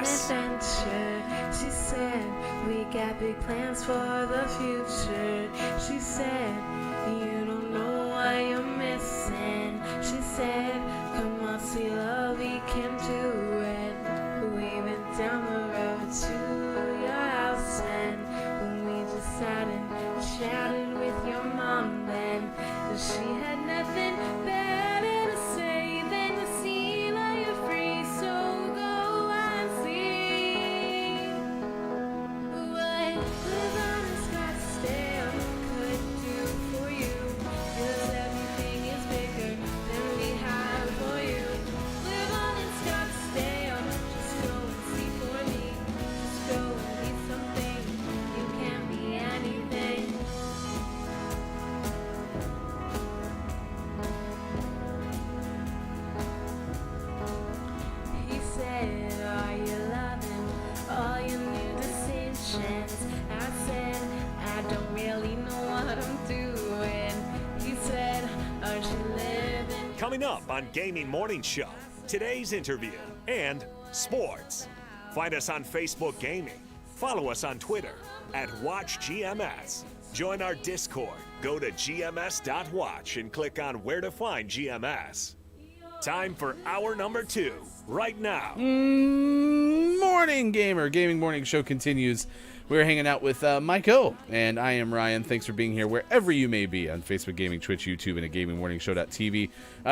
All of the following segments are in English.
Yes. adventure. She said, we got big plans for the future. She said, you don't know what you're missing. She said, come on, see love, we can do it. We went down the road to your house and when we just sat and chatted with your mom then. She had nothing better to say than to see that you're free, so go and see what live on Scottsdale could do for you. 'Cause everything is bigger than we have for you. Live on in Scottsdale, just go and see for me. Just go and be something, you can't be anything. He said, are you loving all your new decisions? I said, I don't really know what I'm doing. He said, aren't you living? Coming up on Gaming Morning Show, today's interview and sports. Find us on Facebook Gaming. Follow us on Twitter @WatchGMS. Join our Discord. Go to gms.watch and click on where to find GMS. Time for hour number 2 right now. Morning, gamer. Gaming Morning Show continues. We're hanging out with Mike O, and I am Ryan. Thanks for being here wherever you may be on Facebook Gaming, Twitch, YouTube, and at GamingMorningShow.tv.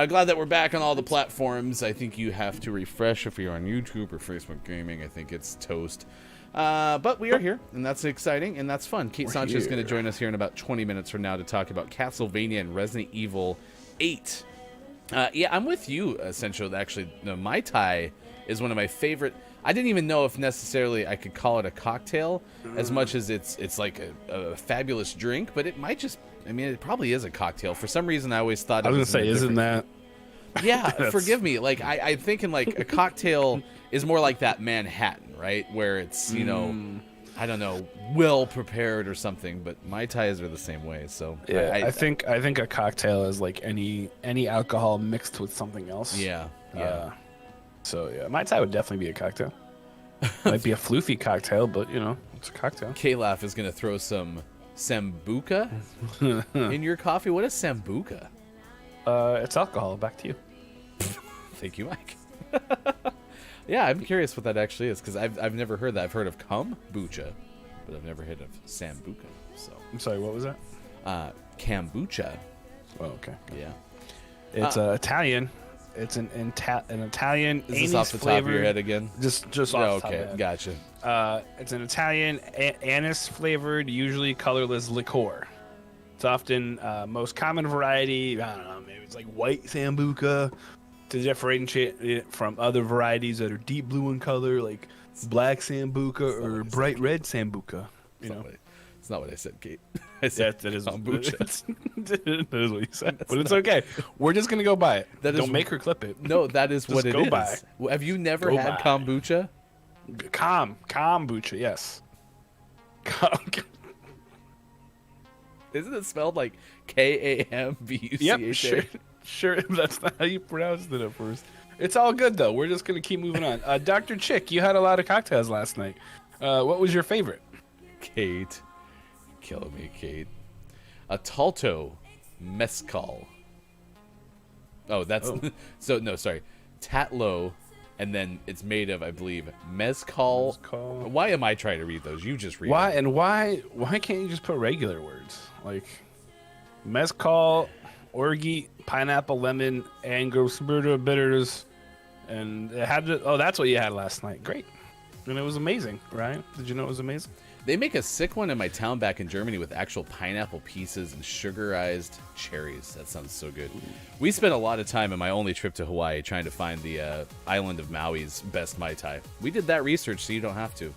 Glad that we're back on all the platforms. I think you have to refresh if you're on YouTube or Facebook Gaming. I think it's toast. But we are here, and that's exciting, and that's fun. Kate Sanchez is going to join us here in about 20 minutes from now to talk about Castlevania and Resident Evil 8. Yeah, I'm with you, Essential. Actually, Mai Tai is one of my favorite. I didn't even know if necessarily I could call it a cocktail as much as it's like a fabulous drink, but it might just, I mean, it probably is a cocktail. For some reason, I always thought I was going to say, isn't that? Yeah, forgive me. Like, I'm thinking like a cocktail is more like that Manhattan, right? Where it's, you know, I don't know, well prepared or something, but Mai Tais are the same way. So Yeah, I think a cocktail is like any alcohol mixed with something else. Yeah. So yeah, Mai Tai would definitely be a cocktail. Might be a floofy cocktail, but you know, it's a cocktail. K-Laugh is going to throw some Sambuca in your coffee. What is Sambuca? It's alcohol. Back to you. Thank you, Mike. Yeah, I'm curious what that actually is, because I've never heard that. I've heard of kombucha, but I've never heard of Sambuca. So I'm sorry, what was that? Kombucha. Oh, okay. Yeah. It's Italian. It's an Italian. Is this off the top of your head again? Just off Oh, the top of okay, my head. gotcha. It's an Italian anise flavored, usually colorless liqueur. It's often most common variety. I don't know, maybe it's like white sambuca to differentiate it from other varieties that are deep blue in color, like black sambuca or bright red sambuca. You know, It's not what I said, Kate. I said that is kombucha. that is what you said, but it's okay. We're just gonna go by it. That is- Don't make her clip it. No, that is what it go is. by. Have you never Go had by. kombucha? Kombucha, yes. Isn't it spelled like Kambucha? Yep, sure. That's not how you pronounced it at first. It's all good though. We're just gonna keep moving on. Dr. Chick, you had a lot of cocktails last night. What was your favorite? Kate, killing me, Kate. A Talto mezcal. Oh, that's so no, sorry, Tatlo, and then it's made of, I believe, mezcal. Why am I trying to read those? You just read. Why them. and why can't you just put regular words like mezcal, orgy, pineapple, lemon, and Angostura bitters, and it had to, that's what you had last night. Great, and it was amazing, right? Did you know it was amazing? They make a sick one in my town back in Germany with actual pineapple pieces and sugarized cherries. That sounds so good. We spent a lot of time in my only trip to Hawaii trying to find the island of Maui's best Mai Tai. We did that research so you don't have to.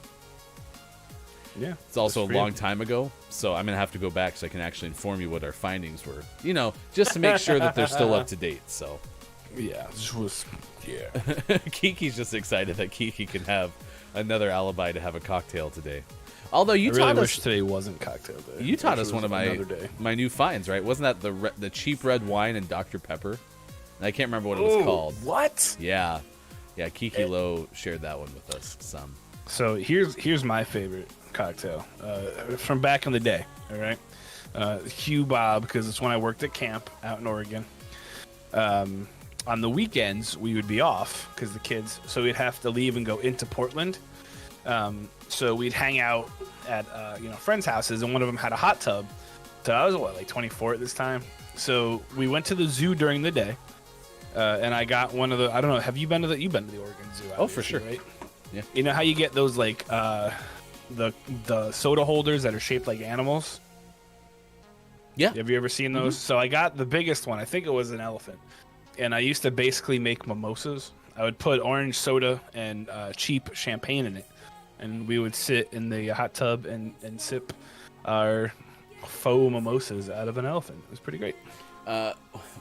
Yeah. It's also a long time ago, so I'm going to have to go back so I can actually inform you what our findings were. You know, just to make sure that they're still up to date, so. Yeah, this was, yeah. Kiki's just excited that Kiki can have another alibi to have a cocktail today. Although you I really taught wish us today wasn't cocktail day. You taught Wish us it one of was my new finds, right? Wasn't that the cheap red wine and Dr. Pepper? And I can't remember what it was called. What? Yeah. Yeah, Kiki Lowe shared that one with us some. So here's my favorite cocktail from back in the day. All right, Hugh Bob, because it's when I worked at camp out in Oregon. On the weekends we would be off because the kids, so we'd have to leave and go into Portland. So we'd hang out at friends' houses, and one of them had a hot tub. So I was like 24 at this time. So we went to the zoo during the day, and I got one of the, I don't know, you've been to the Oregon Zoo? Oh, for sure. Right? Yeah. You know how you get those like the soda holders that are shaped like animals? Yeah. Have you ever seen those? So I got the biggest one. I think it was an elephant. And I used to basically make mimosas. I would put orange soda and cheap champagne in it. And we would sit in the hot tub and sip our faux mimosas out of an elephant. It was pretty great.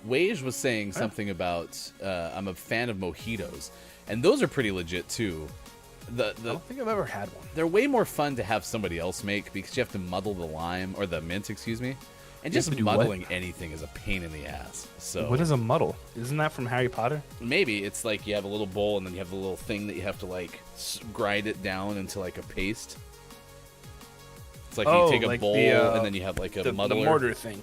Wage was saying something about I'm a fan of mojitos. And those are pretty legit, too. I don't think I've ever had one. They're way more fun to have somebody else make because you have to muddle the lime, or the mint, excuse me. And just muddling anything is a pain in the ass. So what is a muddle? Isn't that from Harry Potter? Maybe it's like you have a little bowl and then you have the little thing that you have to like grind it down into like a paste. It's like you take a bowl and then you have like a muddler. The mortar thing.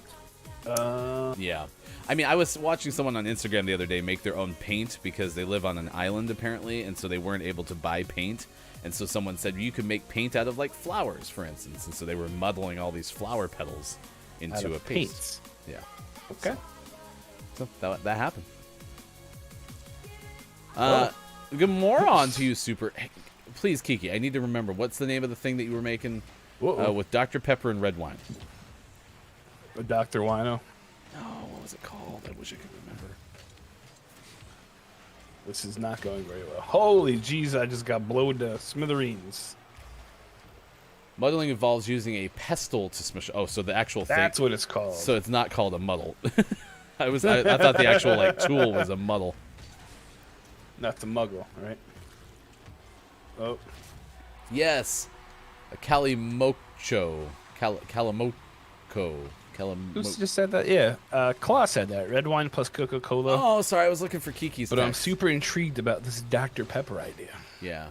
Yeah. I mean, I was watching someone on Instagram the other day make their own paint because they live on an island apparently, and so they weren't able to buy paint. And so someone said you could make paint out of like flowers, for instance. And so they were muddling all these flower petals into a paste. Yeah. Okay. So that happened. Good moron to you, Super. Hey, please, Kiki, I need to remember. What's the name of the thing that you were making with Dr. Pepper and red wine? Dr. Wino. Oh, what was it called? I wish I could remember. This is not going very well. Holy jeez, I just got blown to smithereens. Muddling involves using a pestle to smush. Oh, so the actual thing. That's what it's called. So it's not called a muddle. I thought the actual like tool was a muddle. Not the muggle, right? Oh. Yes. A calimocho. Calimoco. Who just said that? Yeah. Claw said that. Red wine plus Coca-Cola. Oh, sorry. I was looking for Kiki's But text. I'm super intrigued about this Dr. Pepper idea. Yeah.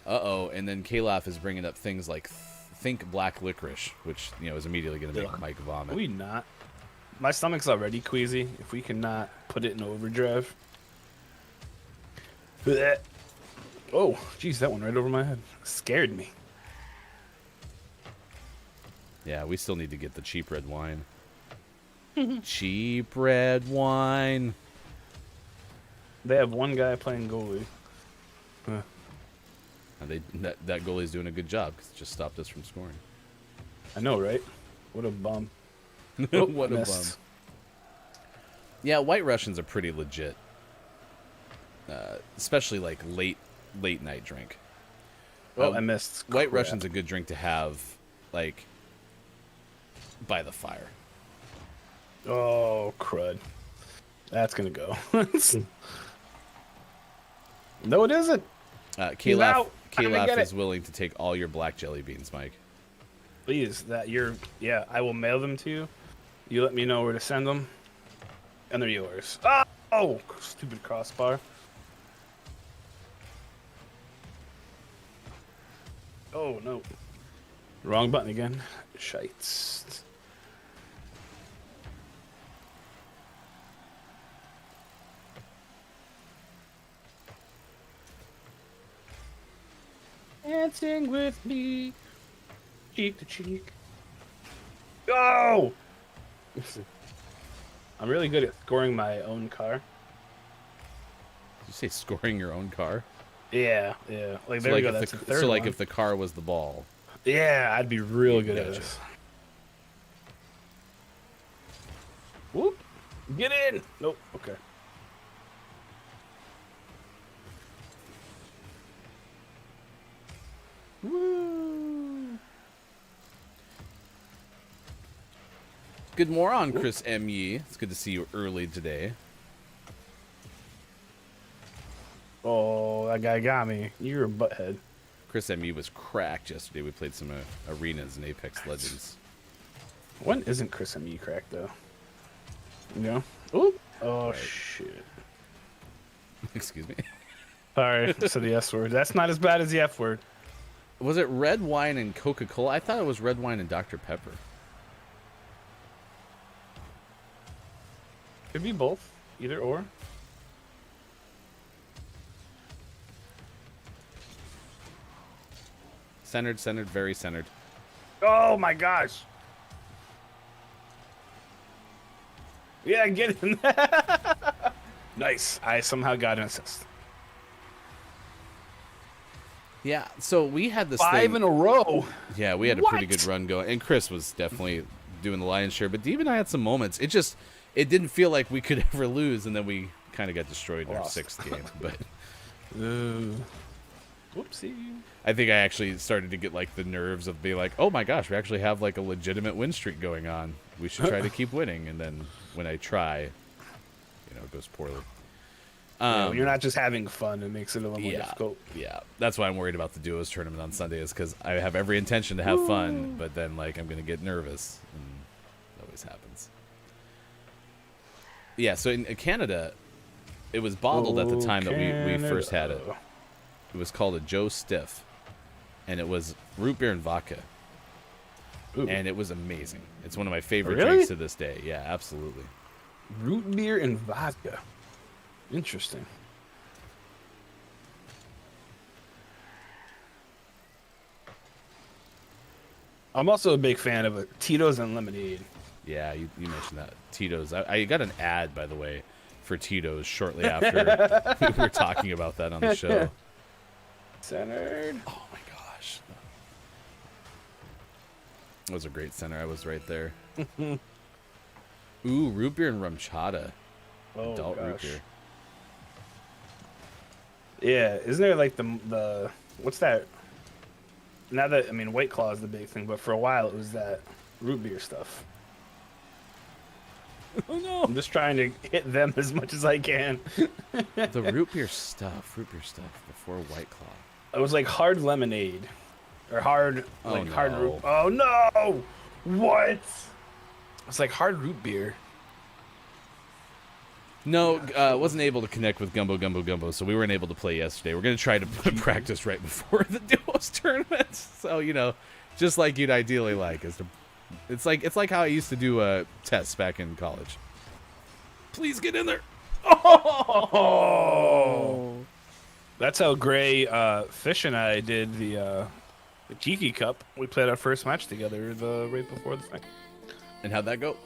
Uh-oh. And then Kalaf is bringing up things like think black licorice, which, is immediately going to make Mike vomit. Are we not? My stomach's already queasy. If we cannot put it in overdrive. Blech. Oh, geez, that one right over my head. Scared me. Yeah, we still need to get the cheap red wine. Cheap red wine. They have one guy playing goalie. Huh. That goalie's doing a good job because it just stopped us from scoring. I know, right? What a bum. What a bum. Yeah, White Russians are pretty legit. Especially like late night drink. Oh, I missed. White Russian's a good drink to have, like, by the fire. Oh, crud. That's going to go. No, it isn't. Kalaf is willing to take all your black jelly beans, Mike. Please, I will mail them to you. You let me know where to send them, and they're yours. Oh, stupid crossbar. Oh, no. Wrong button again. Shites. Dancing with me, cheek to cheek. Oh! I'm really good at scoring my own car. Did you say scoring your own car? Yeah. Like, there we go. That's the third So, one. if the car was the ball. Yeah, I'd be real good at this. Whoop. Get in! Nope. Okay. Woo! Good morning, Chris M. Yee. It's good to see you early today. Oh, that guy got me. You're a butthead. Chris M. Yee was cracked yesterday. We played some arenas in Apex Legends. When isn't Chris M.E. cracked, though? You know? Oop. Oh, Right. shit. Excuse me. Sorry, I said the S word. That's not as bad as the F word. Was it red wine and Coca-Cola? I thought it was red wine and Dr. Pepper. Could be both. Either or. Centered, very centered. Oh my gosh. Yeah, get in there. Nice. I somehow got an assist. Yeah, so we had this Five thing. in a row. Yeah, we had a pretty good run going. And Chris was definitely doing the lion's share. But Dave and I had some moments. It didn't feel like we could ever lose. And then we kind of got destroyed in our 6th game. But Whoopsie. I think I actually started to get like the nerves of being like, oh my gosh, we actually have like a legitimate win streak going on. We should try to keep winning. And then when I try, it goes poorly. Yeah, when you're not just having fun, it makes it a little more Yeah, difficult. yeah. That's why I'm worried about the duos tournament on Sunday, is because I have every intention to have fun, but then like I'm gonna get nervous, and that always happens. Yeah. So in Canada, it was bottled at the time that we first had it. It was called a Joe Stiff, and it was root beer and vodka, and it was amazing. It's one of my favorite drinks to this day. Yeah, absolutely. Root beer and vodka. Interesting. I'm also a big fan of Tito's and lemonade. Yeah, you mentioned that. Tito's. I got an ad, by the way, for Tito's shortly after we were talking about that on the show. Centered. Oh my gosh. That was a great center. I was right there. Ooh, root beer and rum chata. Adult root beer. Yeah, isn't there like the what's that? Now that White Claw is the big thing, but for a while it was that root beer stuff. Oh no! I'm just trying to hit them as much as I can. The root beer stuff before White Claw. It was like hard lemonade, or hard hard root. Oh no! What? It's like hard root beer. No, wasn't able to connect with Gumbo, so we weren't able to play yesterday. We're going to try to practice right before the duos tournament. So, just like you'd ideally like. It's like how I used to do tests back in college. Please get in there. Oh! That's how Gray, Fish, and I did the Kiki Cup. We played our first match together right before the thing. And how'd that go?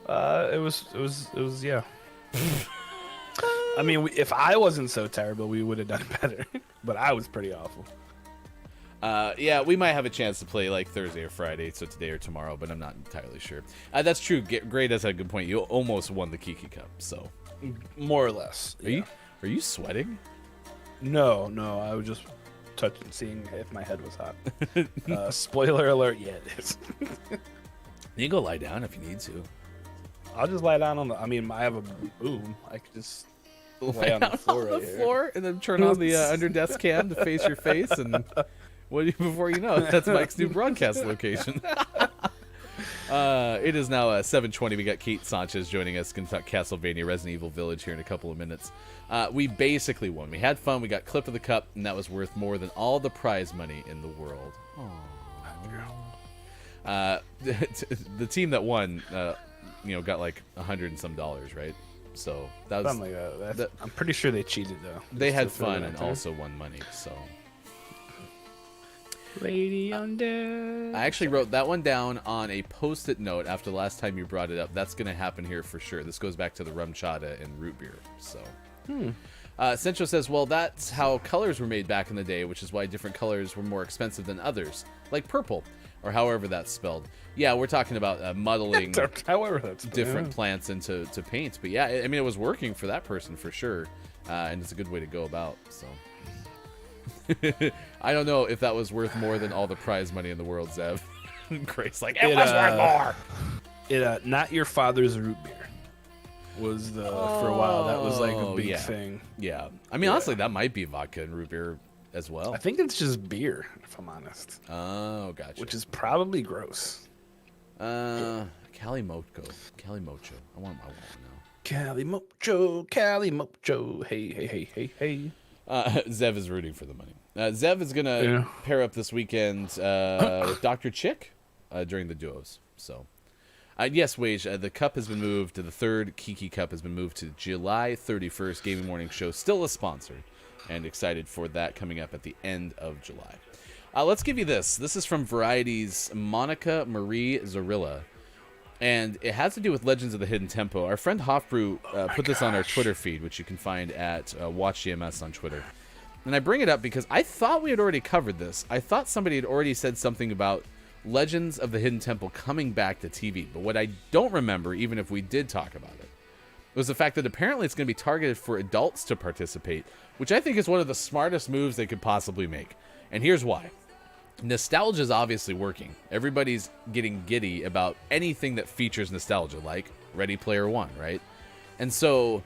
It was yeah. If I wasn't so terrible, we would have done better. But I was pretty awful. Yeah, we might have a chance to play like Thursday or Friday, so today or tomorrow, but I'm not entirely sure. That's true. Gray does have a good point. You almost won the Kiki Cup, so more or less. Are you sweating? No. I was just touching, seeing if my head was hot. Spoiler alert. Yeah, it is. You can go lie down if you need to. I'll just lie down on the. I have a boom. I could just lay on the floor right here. And then turn on the under desk cam to face your face, and before you know it, that's Mike's new broadcast location. It is now 7:20. We got Kate Sanchez joining us. Going to talk Castlevania Resident Evil Village here in a couple of minutes. We basically won. We had fun. We got clip of the cup, and that was worth more than all the prize money in the world. The team that won, got like $100 and some, right? So that was something like that. I'm pretty sure they cheated though. They had fun and also won money. So, Lady on deck. I actually wrote that one down on a post-it note after the last time you brought it up. That's going to happen here for sure. This goes back to the rum chata and root beer. So, Sencho says, well, that's how colors were made back in the day, which is why different colors were more expensive than others, like purple, or however that's spelled. Yeah, we're talking about muddling however that's different plants into paint. But yeah, it was working for that person for sure, and it's a good way to go about. So I don't know if that was worth more than all the prize money in the world, Zev. Grace, like, it was worth more. Not your father's root beer was for a while. That was like a big thing. Yeah, honestly, that might be vodka and root beer as well. I think it's just beer, if I'm honest. Oh, gotcha. Which is probably gross. Cali Mocho. I want my one now. Cali Mocho. Hey. Zev is rooting for the money. Zev is going to pair up this weekend with Dr. Chick during the duos. So, yes, Wage, the cup has been moved to the third Kiki Cup has been moved to July 31st. Gaming Morning Show, still a sponsor, and excited for that coming up at the end of July. Let's give you this. This is from Variety's Monica Marie Zorilla. And it has to do with Legends of the Hidden Tempo. Our friend Hofbrew put this on our Twitter feed, which you can find at WatchGMS on Twitter. And I bring it up because I thought we had already covered this. I thought somebody had already said something about Legends of the Hidden Temple coming back to TV. But what I don't remember, even if we did talk about it, was the fact that apparently it's going to be targeted for adults to participate, which I think is one of the smartest moves they could possibly make. And here's why. Nostalgia is obviously working. Everybody's getting giddy about anything that features nostalgia, like Ready Player One, right? And so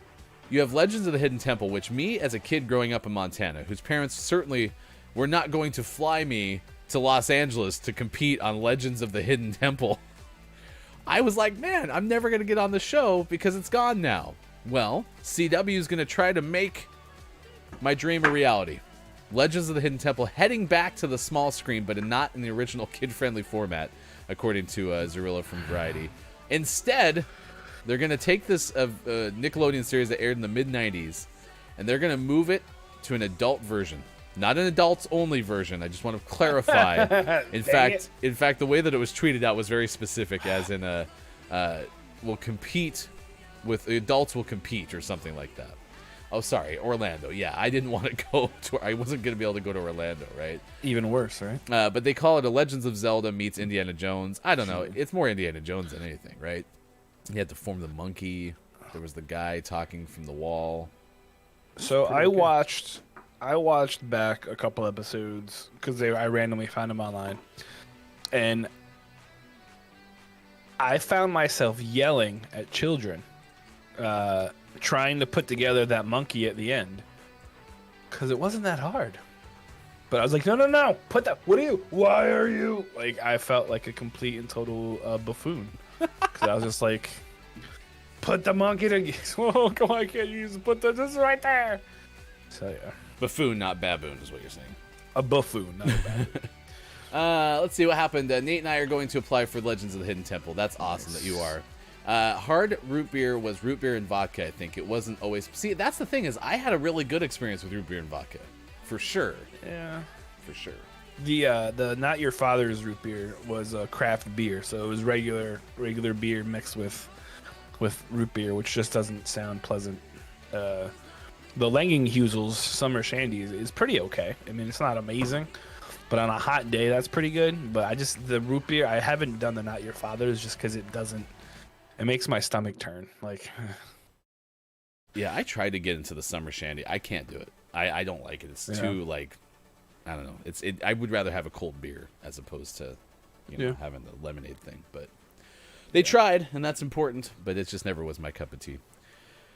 you have Legends of the Hidden Temple, which me, as a kid growing up in Montana, whose parents certainly were not going to fly me to Los Angeles to compete on Legends of the Hidden Temple, I was like, man, I'm never going to get on the show because it's gone now. Well, CW is going to try to make my dream a reality. Legends of the Hidden Temple heading back to the small screen, but not in the original kid-friendly format, according to Zorilla from Variety. Instead, they're going to take this Nickelodeon series that aired in the mid-90s, and they're going to move it to an adult version. Not an adults-only version. I just want to clarify. In fact, the way that it was tweeted out was very specific, as in will compete with adults will compete or something like that. Oh, sorry, Orlando. Yeah, I didn't want to go to. I wasn't going to be able to go to Orlando, right? Even worse, right? But they call it a Legends of Zelda meets Indiana Jones. I don't know. It's more Indiana Jones than anything, right? You had to form the monkey. There was the guy talking from the wall. So I watched back a couple episodes because I randomly found them online, and I found myself yelling at children. Trying to put together that monkey at the end, because it wasn't that hard. But I was like, no, put that. What are you? Why are you? Like, I felt like a complete and total buffoon, because I was just like, put the monkey together. Oh, come on, can't you just put this is right there? So yeah, buffoon, not baboon, is what you're saying. A buffoon, not a baboon. Let's see what happened. Nate and I are going to apply for Legends of the Hidden Temple. That's awesome that you are. Hard root beer was root beer and vodka, I think. It wasn't always... See, that's the thing, is I had a really good experience with root beer and vodka. For sure. Yeah. For sure. The Not Your Father's root beer was a craft beer, so it was regular beer mixed with root beer, which just doesn't sound pleasant. The Langenhusel's Summer Shandy is pretty okay. I mean, it's not amazing, but on a hot day, that's pretty good. But the root beer, I haven't done the Not Your Father's just because it doesn't... It makes my stomach turn. Like, yeah, I tried to get into the Summer Shandy. I can't do it. I don't like it. It's too, like, I don't know. I would rather have a cold beer as opposed to, having the lemonade thing. But they tried, and that's important. But it just never was my cup of tea.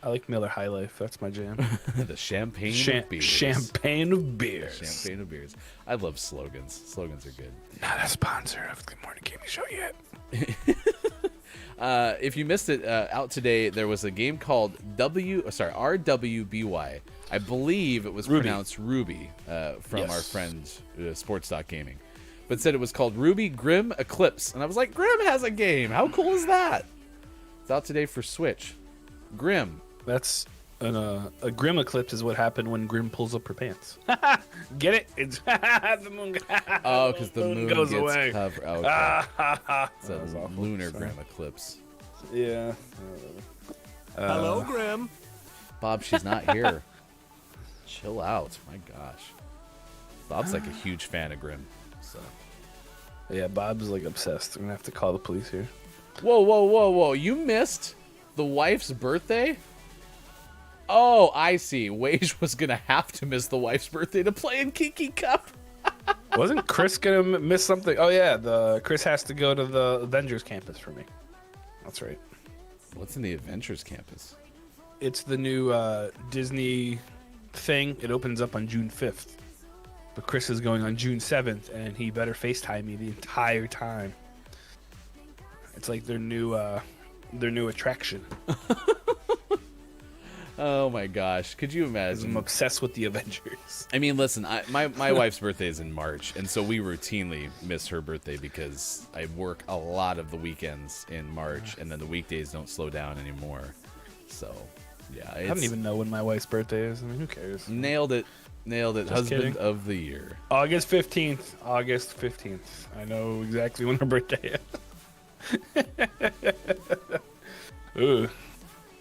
I like Miller High Life. That's my jam. The champagne of beers. Champagne of beers. Champagne of beers. I love slogans. Slogans are good. Not a sponsor of the Morning Gaming Show yet. If you missed it, out today, there was a game called RWBY. I believe it was pronounced Ruby from our friend Sports Gaming, but said it was called Ruby Grim Eclipse. And I was like, Grim has a game. How cool is that? It's out today for Switch. Grim. That's a Grim Eclipse is what happened when Grim pulls up her pants. Get it? It's the moon. Oh, because the moon goes gets away. Covered. Oh, okay. It's a lunar Grim Eclipse. Yeah. Hello, Grim. Bob, she's not here. Chill out. My gosh. Bob's like a huge fan of Grim. So. Yeah, Bob's like obsessed. We're gonna have to call the police here. Whoa. You missed the wife's birthday? Oh, I see. Wage was going to have to miss the wife's birthday to play in Kiki Cup. Wasn't Chris going to miss something? Oh, yeah. Chris has to go to the Avengers campus for me. That's right. What's in the Adventures campus? It's the new Disney thing. It opens up on June 5th. But Chris is going on June 7th, and he better FaceTime me the entire time. It's like their new attraction. Oh my gosh, could you I'm imagine? obsessed with the Avengers. I mean, listen, my wife's birthday is in March, and so we routinely miss her birthday because I work a lot of the weekends in March, and then the weekdays don't slow down anymore. So, yeah. I don't even know when my wife's birthday is. I mean, who cares? Nailed it. Just Husband kidding. of the year. August 15th. August 15th. I know exactly when her birthday is. Ooh.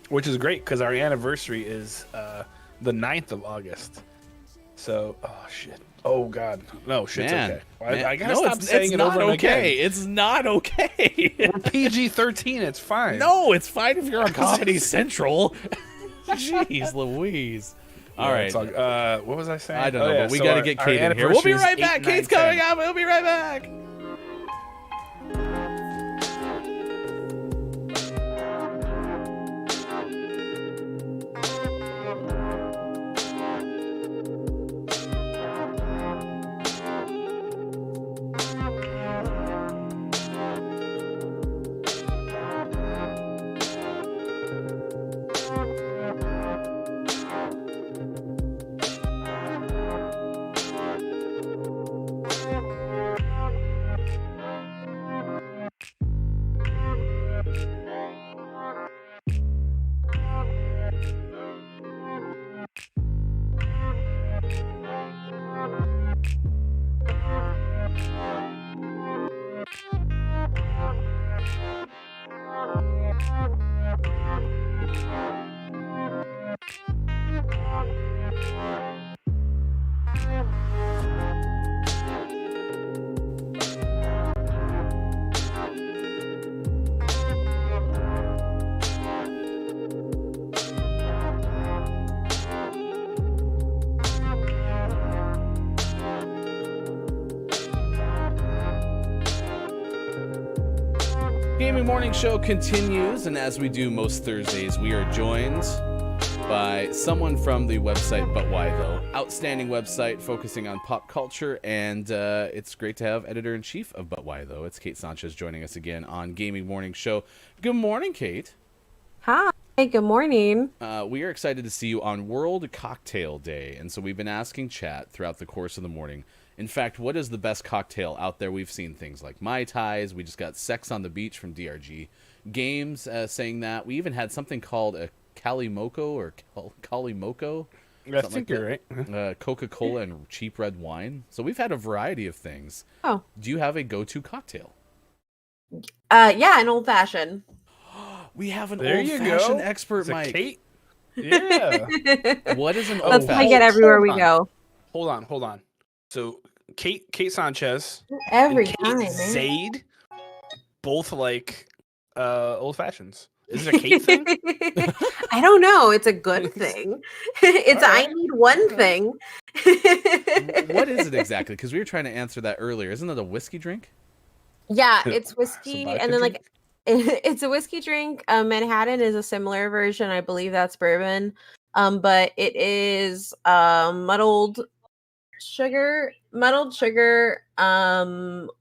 Which is great because our anniversary is the 9th of August. So, oh shit. Oh god. No, shit's okay. I gotta stop saying it over and again. It's not okay. We're PG-13. It's fine. No, it's fine if you're on Comedy Central. Jeez Louise. All right. What was I saying? I don't know, but we got to get Kate in here. We'll be right back. Kate's coming up. We'll be right back. Gaming Morning Show continues, and as we do most Thursdays, we are joined by someone from the website But Why Though. Outstanding website focusing on pop culture, and it's great to have editor-in-chief of But Why Though. It's Kate Sanchez joining us again on Gaming Morning Show. Good morning, Kate. Hi, good morning. We are excited to see you on World Cocktail Day, and so we've been asking chat throughout the course of the morning. In fact, what is the best cocktail out there? We've seen things like Mai Tais. We just got Sex on the Beach from DRG Games saying that. We even had something called a Kalimoko or Kalimoko. I think you're right. Coca-Cola and cheap red wine. So we've had a variety of things. Oh. Do you have a go-to cocktail? Yeah, an old fashioned. We have an There you old-fashioned go. expert, Is it Mike. Kate? Yeah. What is an That's old-fashioned? what I get everywhere we go. Hold on. So Kate Sanchez Every and time, Kate man. Zaid both like old fashions. Is it a Kate thing? I don't know. It's a good thing. It's All I right. need one thing. What is it exactly? Because we were trying to answer that earlier. Isn't it a whiskey drink? Yeah, it's It's a whiskey, vodka and then drink? it's a whiskey drink. Manhattan is a similar version. I believe that's bourbon. But it is muddled sugar,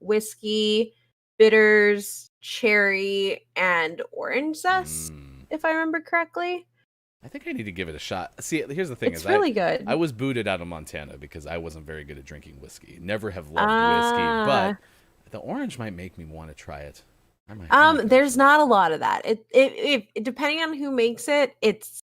whiskey, bitters, cherry, and orange zest, if I remember correctly. I think I need to give it a shot. See, here's the thing: It's is really good. I was booted out of Montana because I wasn't very good at drinking whiskey. Never have loved whiskey, but the orange might make me want to try it. I might There's not a lot of that. It depending on who makes it, it's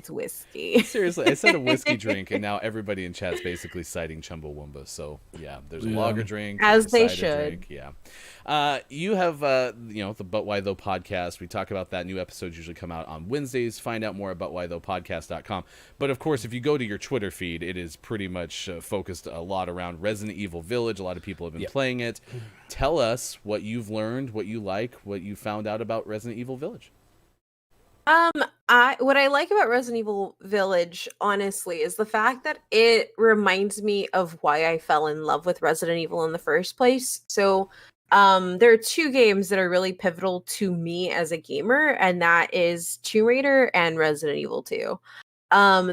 whiskey. Seriously, I said a whiskey drink, and now everybody in chat's basically citing Chumbawamba. So yeah, there's a lager drink, As there's a they cider should. drink, yeah. You have the But Why Though podcast. We talk about that. New episodes usually come out on Wednesdays. Find out more about whythoughpodcast.com. But of course, if you go to your Twitter feed, it is pretty much focused a lot around Resident Evil Village. A lot of people have been playing it. Tell us what you've learned, what you like, what you found out about Resident Evil Village. What I like about Resident Evil Village, honestly, is the fact that it reminds me of why I fell in love with Resident Evil in the first place. So, there are two games that are really pivotal to me as a gamer, and that is Tomb Raider and Resident Evil 2.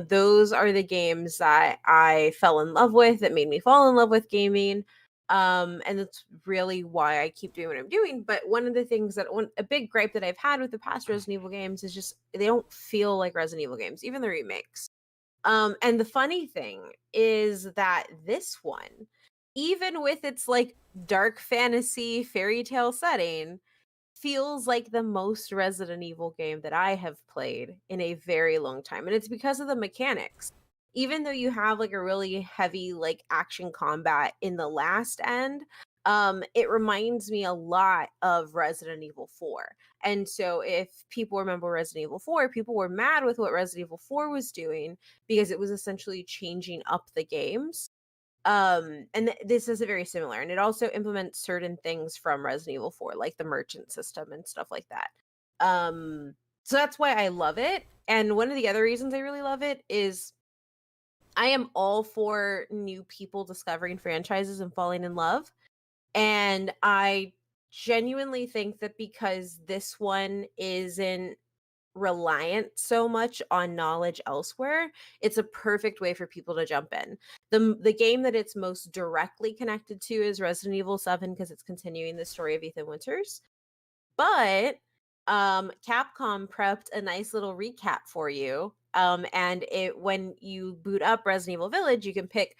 Those are the games that I fell in love with, that made me fall in love with gaming. And that's really why I keep doing what I'm doing. But one of the things a big gripe that I've had with the past Resident Evil games is just they don't feel like Resident Evil games, even the remakes. And the funny thing is that this one, even with its like dark fantasy fairy tale setting, feels like the most Resident Evil game that I have played in a very long time. And it's because of the mechanics. Even though you have like a really heavy like action combat in the last end, it reminds me a lot of Resident Evil 4. And so if people remember Resident Evil 4, people were mad with what Resident Evil 4 was doing because it was essentially changing up the games. This is a very similar, and it also implements certain things from Resident Evil 4, like the merchant system and stuff like that. So that's why I love it. And one of the other reasons I really love it is I am all for new people discovering franchises and falling in love. And I genuinely think that because this one isn't reliant so much on knowledge elsewhere, it's a perfect way for people to jump in. The game that it's most directly connected to is Resident Evil 7 because it's continuing the story of Ethan Winters. But Capcom prepped a nice little recap for you. And when you boot up Resident Evil Village, you can pick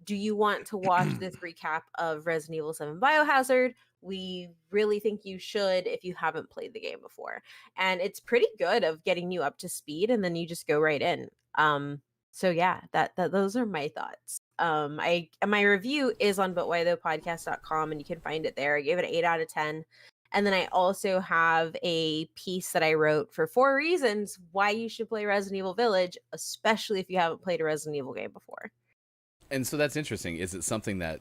do you want to watch this recap of Resident Evil 7 Biohazard? We really think you should if you haven't played the game before. And it's pretty good of getting you up to speed, and then you just go right in. So yeah, that those are my thoughts. My review is on butwhythoughpodcast.com, and you can find it there. I gave it an 8 out of 10. And then I also have a piece that I wrote for 4 reasons why you should play Resident Evil Village, especially if you haven't played a Resident Evil game before. And so that's interesting. Is it something that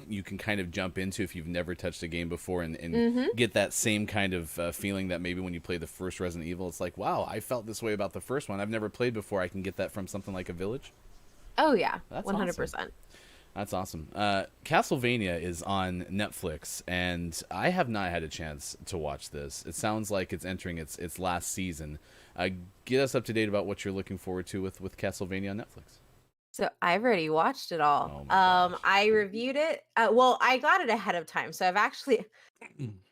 you can kind of jump into if you've never touched a game before and get that same kind of feeling that maybe when you play the first Resident Evil, it's like, wow, I felt this way about the first one. I've never played before. I can get that from something like a Village? Oh, yeah. That's 100%. Awesome. That's awesome. Castlevania is on Netflix, and I have not had a chance to watch this. It sounds like it's entering its last season. Get us up to date about what you're looking forward to with Castlevania on Netflix. So I've already watched it all. Oh I reviewed it. Well, I got it ahead of time. So I've actually,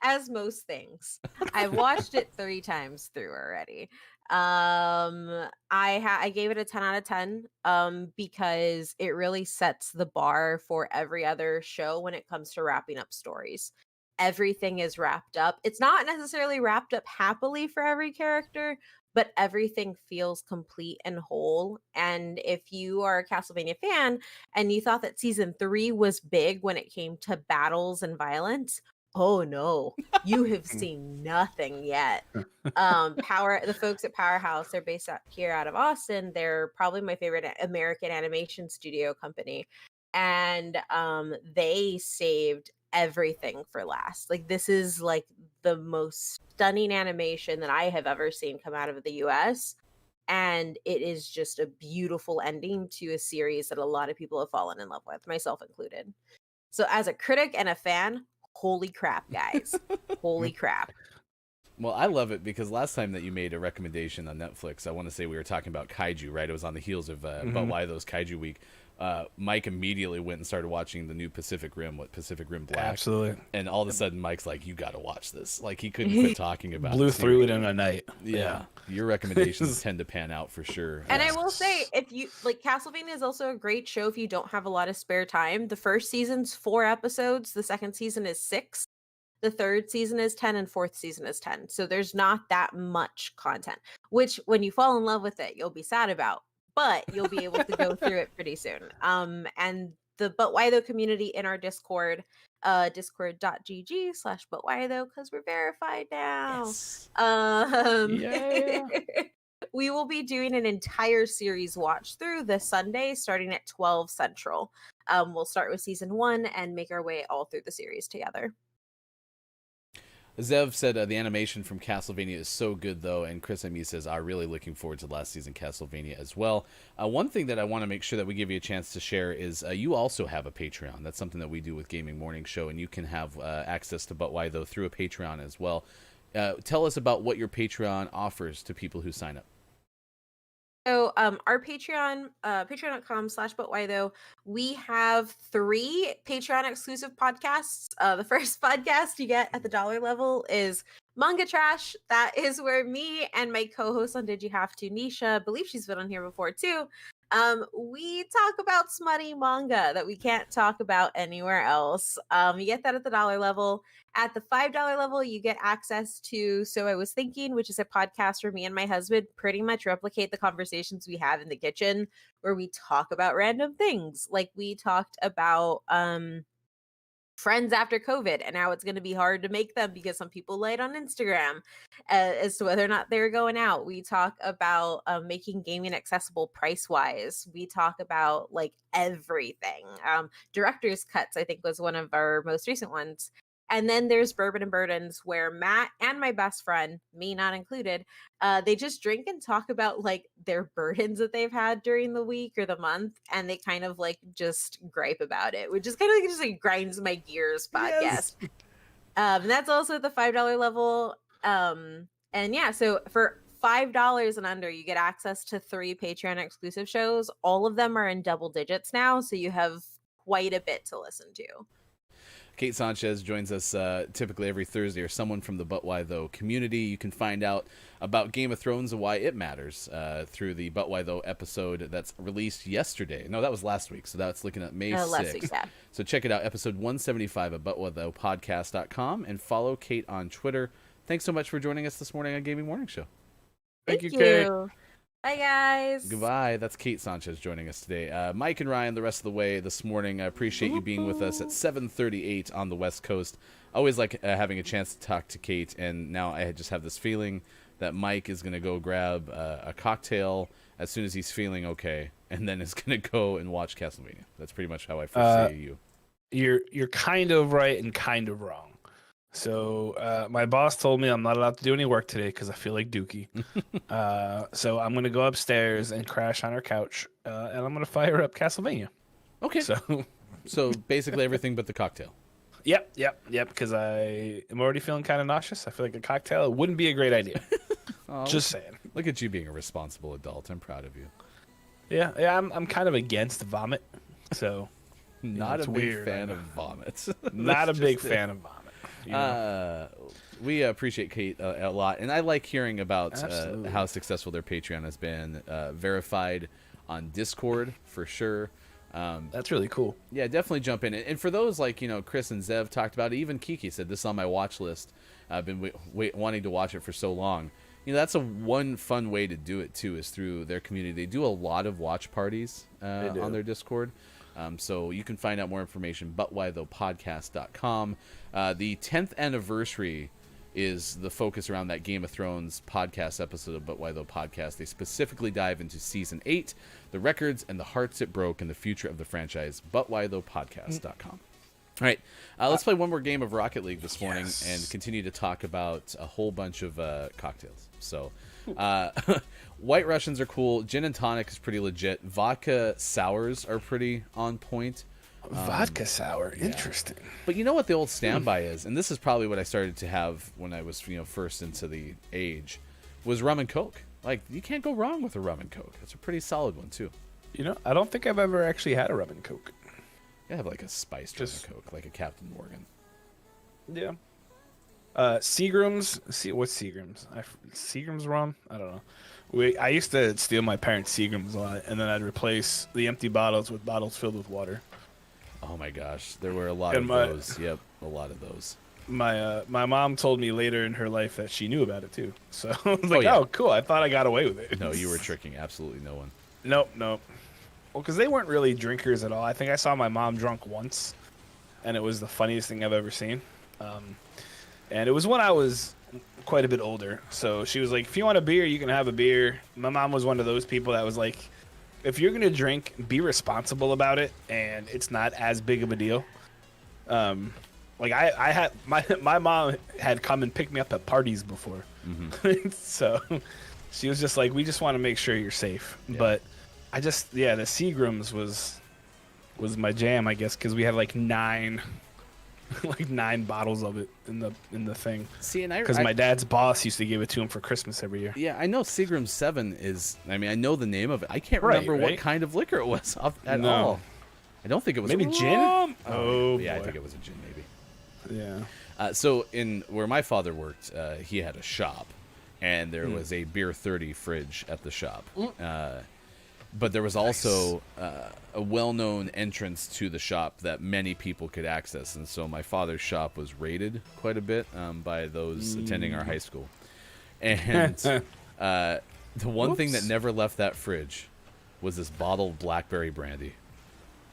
as most things, I've watched it 3 times through already. I gave it a 10 out of 10 because it really sets the bar for every other show when it comes to wrapping up stories. Everything is wrapped up. It's not necessarily wrapped up happily for every character, but everything feels complete and whole. And if you are a Castlevania fan and you thought that season 3 was big when it came to battles and violence, oh no, you have seen nothing yet. The folks at Powerhouse, they're based out of Austin. They're probably my favorite American animation studio company. And they saved everything for last. Like, this is like the most stunning animation that I have ever seen come out of the US. And it is just a beautiful ending to a series that a lot of people have fallen in love with, myself included. So as a critic and a fan, holy crap, guys. Holy crap. Well, I love it because last time that you made a recommendation on Netflix, I want to say we were talking about kaiju, right? It was on the heels of But Why Those Kaiju Week. Mike immediately went and started watching the new Pacific Rim Black. Absolutely. And all of a sudden, Mike's like, you got to watch this. Like, he couldn't quit talking about it. Blew through it in a night. Yeah. Your recommendations tend to pan out for sure. And I will say, if you like, Castlevania is also a great show if you don't have a lot of spare time. The first season's 4 episodes. The second season is 6. The third season is 10 and fourth season is 10. So there's not that much content, which when you fall in love with it, you'll be sad about, but you'll be able to go through it pretty soon. And the But Why Though community in our Discord, discord.gg/But Why Though, because we're verified now. Yes. Yeah. We will be doing an entire series watch through this Sunday, starting at 12 Central. We'll start with season 1 and make our way all through the series together. Zev said the animation from Castlevania is so good, though, and Chris M.E. says, I'm really looking forward to last season Castlevania as well. One thing that I want to make sure that we give you a chance to share is you also have a Patreon. That's something that we do with Gaming Morning Show, and you can have access to But Why Though through a Patreon as well. Tell us about what your Patreon offers to people who sign up. So our Patreon, patreon.com/butwhy though, we have 3 Patreon exclusive podcasts. The first podcast you get at the dollar level is Manga Trash. That is where me and my co-host on Did You Have To, Nisha, I believe she's been on here before too. We talk about smutty manga that we can't talk about anywhere else. You get that at the dollar level. At the $5 level, you get access to So I Was Thinking, which is a podcast where me and my husband pretty much replicate the conversations we have in the kitchen, where we talk about random things. Like we talked about friends after COVID and how it's going to be hard to make them because some people lied on Instagram as to whether or not they're going out. We talk about making gaming accessible price wise. We talk about like everything. Director's Cuts, I think, was one of our most recent ones. And then there's Bourbon and Burdens, where Matt and my best friend, me not included, they just drink and talk about like their burdens that they've had during the week or the month, and they kind of like just gripe about it, which is kind of like just like grinds my gears podcast. Yes. And that's also at the $5 level. And yeah, so for $5 and under, you get access to 3 Patreon exclusive shows. All of them are in double digits now, so you have quite a bit to listen to. Kate Sanchez joins us typically every Thursday, or someone from the But Why Though community. You can find out about Game of Thrones and why it matters through the But Why Though episode that's released yesterday. No, that was last week, so that's looking at May 6th. Last week's, yeah. So check it out, episode 175 at butwhythoughpodcast.com, and follow Kate on Twitter. Thanks so much for joining us this morning on Gaming Morning Show. Thank you, you. Kate. Bye, guys. Goodbye. That's Kate Sanchez joining us today. Mike and Ryan, the rest of the way this morning. I appreciate you being with us at 7:38 on the West Coast. Always like having a chance to talk to Kate, and now I just have this feeling that Mike is going to go grab a cocktail as soon as he's feeling okay, and then is going to go and watch Castlevania. That's pretty much how I foresee you. You're kind of right and kind of wrong. So my boss told me I'm not allowed to do any work today because I feel like Dookie. So I'm going to go upstairs and crash on her couch, and I'm going to fire up Castlevania. Okay. So basically everything but the cocktail. Yep, because I am already feeling kind of nauseous. I feel like a cocktail wouldn't be a great idea. Just saying. Look at you being a responsible adult. I'm proud of you. Yeah, I'm kind of against vomit, so Not it's a big weird, fan of vomits. Not a big fan of vomit. You know? We appreciate Kate a lot, and I like hearing about Absolutely. how successful their Patreon has been. Verified on Discord for sure. That's really cool. Yeah, definitely jump in. And for those like Chris and Zev talked about it, even Kiki said this is on my watch list. I've been wanting to watch it for so long. That's one fun way to do it too, is through their community. They do a lot of watch parties on their Discord. So you can find out more information, butwhythoughpodcast.com. The 10th anniversary is the focus around that Game of Thrones podcast episode of But Why Though Podcast. They specifically dive into Season 8, the records and the hearts it broke, and the future of the franchise, butwhythoughpodcast.com. All right, let's play one more game of Rocket League this morning and continue to talk about a whole bunch of cocktails. So, White Russians are cool. Gin and tonic is pretty legit. Vodka sours are pretty on point. Vodka sour, interesting. But you know what the old standby is, and this is probably what I started to have when I was first into the age, was rum and Coke. Like, you can't go wrong with a rum and Coke. It's a pretty solid one too. I don't think I've ever actually had a rum and Coke. I have like a spiced rum and Coke, like a Captain Morgan. Yeah. Seagram's. What's Seagram's? Seagram's rum? I don't know. I used to steal my parents' Seagram's a lot, and then I'd replace the empty bottles with bottles filled with water. Oh my gosh, there were a lot of those. Yep, a lot of those. My mom told me later in her life that she knew about it too. So I was like, oh, cool. I thought I got away with it. No, you were tricking absolutely no one. Nope. Well, because they weren't really drinkers at all. I think I saw my mom drunk once, and it was the funniest thing I've ever seen. And it was when I was quite a bit older. So she was like, if you want a beer, you can have a beer. My mom was one of those people that was like, if you're going to drink, be responsible about it, and it's not as big of a deal. Like I had my mom had come and pick me up at parties before. Mm-hmm. So she was just like, we just want to make sure you're safe. Yeah. But the Seagrams was my jam, I guess, because we had like 9 like 9 bottles of it in the thing. See, and because my dad's boss used to give it to him for Christmas every year. Yeah, I know Seagram 7 is. I mean, I know the name of it. I can't Right, remember what right? kind of liquor it was at No. all. I don't think it was Maybe gin? rum. Oh, yeah, I boy. think it was a gin, maybe. Yeah. So in where my father worked, he had a shop, and there was a beer 30 fridge at the shop. But there was also a well-known entrance to the shop that many people could access, and so my father's shop was raided quite a bit by those attending our high school. And the one thing that never left that fridge was this bottled blackberry brandy.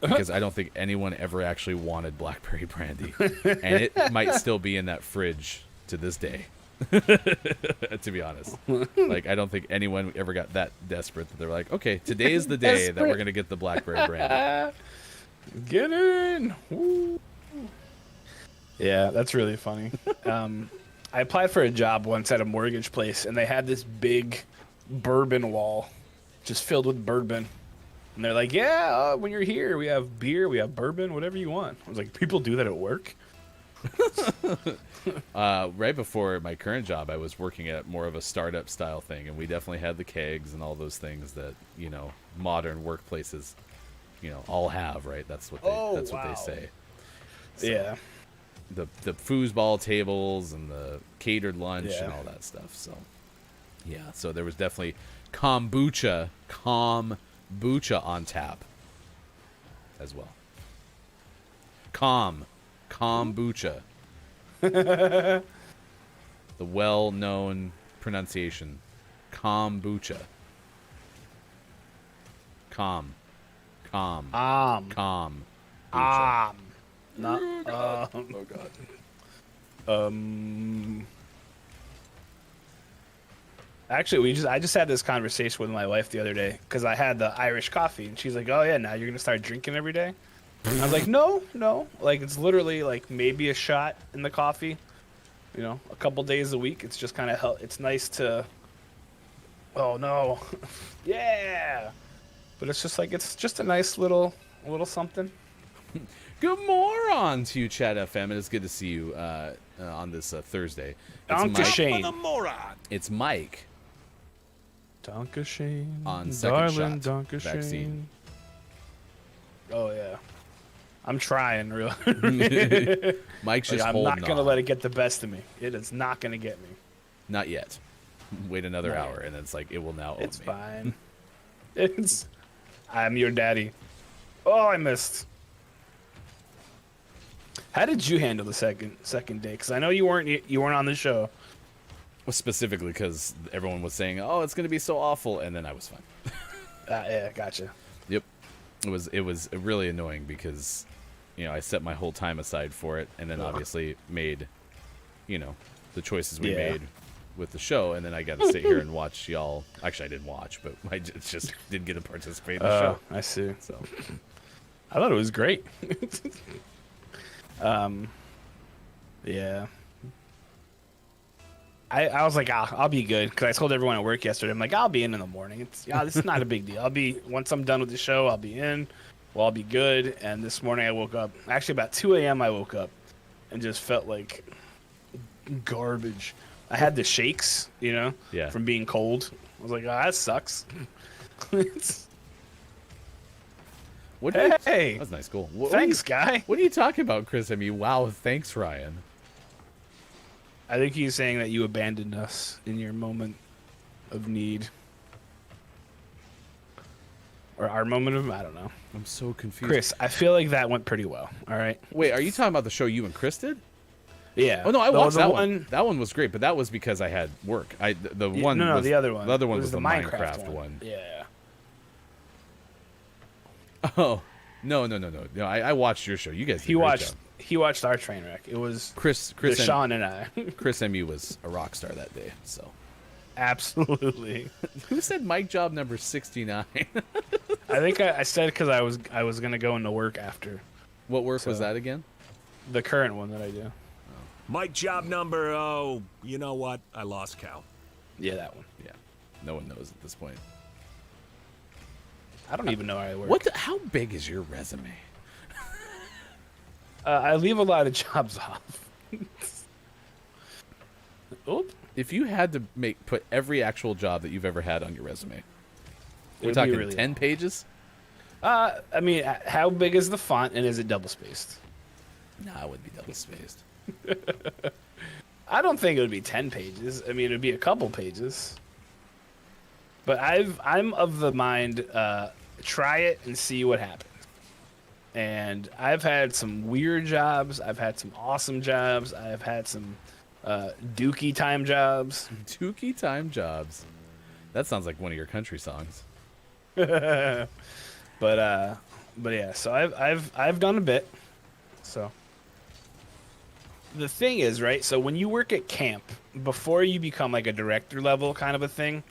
Because I don't think anyone ever actually wanted blackberry brandy. And it might still be in that fridge to this day. To be honest. Like, I don't think anyone ever got that desperate that they're like, okay, today is the day that we're going to get the blackberry brandy. Get in. Woo. Yeah, that's really funny. I applied for a job once at a mortgage place, and they had this big bourbon wall just filled with bourbon. And they're like, yeah, when you're here, we have beer, we have bourbon, whatever you want. I was like, people do that at work? Right before my current job, I was working at more of a startup style thing, and we definitely had the kegs and all those things that, modern workplaces, all have, right? That's what they say. So, Yeah. The foosball tables and the catered lunch and all that stuff. So, yeah. So there was definitely kombucha on tap as well. Kombucha. The well-known pronunciation, kombucha. Calm. Bucha. Not, oh god. Actually, I just had this conversation with my wife the other day because I had the Irish coffee, and she's like, "Oh yeah, now you're gonna start drinking every day." And I was like, "No, like it's literally like maybe a shot in the coffee, a couple days a week. It's just kind of it's nice to." Oh no, yeah, but it's just a nice little something. Good morning to you, Chat FM. It is good to see you on this Thursday. It's Mike. Dankeschön. On second shot Dankeschön. vaccine. Oh yeah, I'm trying real. Mike's just I'm holding not gonna on. let it get the best of me. It is not gonna get me. Not yet. Wait another Not hour, yet. and then it's like it will now own It's me. fine. I'm your daddy. Oh, I missed. How did you handle the second day? Because I know you weren't on the show. Well, specifically because everyone was saying, "Oh, it's going to be so awful," and then I was fine. Yeah, gotcha. Yep. It was really annoying because, I set my whole time aside for it, and then obviously made, the choices we made with the show, and then I got to sit here and watch y'all. Actually, I didn't watch, but I just didn't get to participate in the show. I see. So I thought it was great. Yeah. I was like, I'll be good, because I told everyone at work yesterday, I'm like, I'll be in the morning. This is not a big deal. Once I'm done with the show, I'll be in. Well, I'll be good. And this morning I woke up, actually about 2 a.m. I woke up and just felt like garbage. I had the shakes, from being cold. I was like, that sucks. Hey, that's nice, cool. thanks, guy. What are you talking about, Chris? I mean, wow, thanks, Ryan. I think he's saying that you abandoned us in your moment of need. Or our moment of, I don't know. I'm so confused. Chris, I feel like that went pretty well. All right. Wait, are you talking about the show you and Chris did? Yeah. Oh no, I watched the that one. That one was great, but that was because I had work. The one. No, was, the other one. The other one It was the Minecraft one. Yeah. Oh no! I watched your show. You guys. Did a great job. He watched our train wreck. It was Chris Sean and I. Chris MU was a rock star that day. So. Absolutely. Who said mic job number 69? I think I said because I was gonna go into work after. What work was that again? The current one that I do. Mike job number, you know what? I lost count. Yeah, that one. Yeah. No one knows at this point. I don't even know how I work. How big is your resume? I leave a lot of jobs off. Oop. If you had to put every actual job that you've ever had on your resume, we're It'd be talking really 10 pages? I mean, how big is the font and is it double spaced? Nah, it would be double spaced. I don't think it would be 10 pages. I mean, it would be a couple pages. But I'm of the mind, try it and see what happens. And I've had some weird jobs. I've had some awesome jobs. I've had some dookie time jobs. Dookie time jobs. That sounds like one of your country songs. But yeah, so I've done a bit. So the thing is, right? So when you work at camp, before you become like a director level kind of a thing,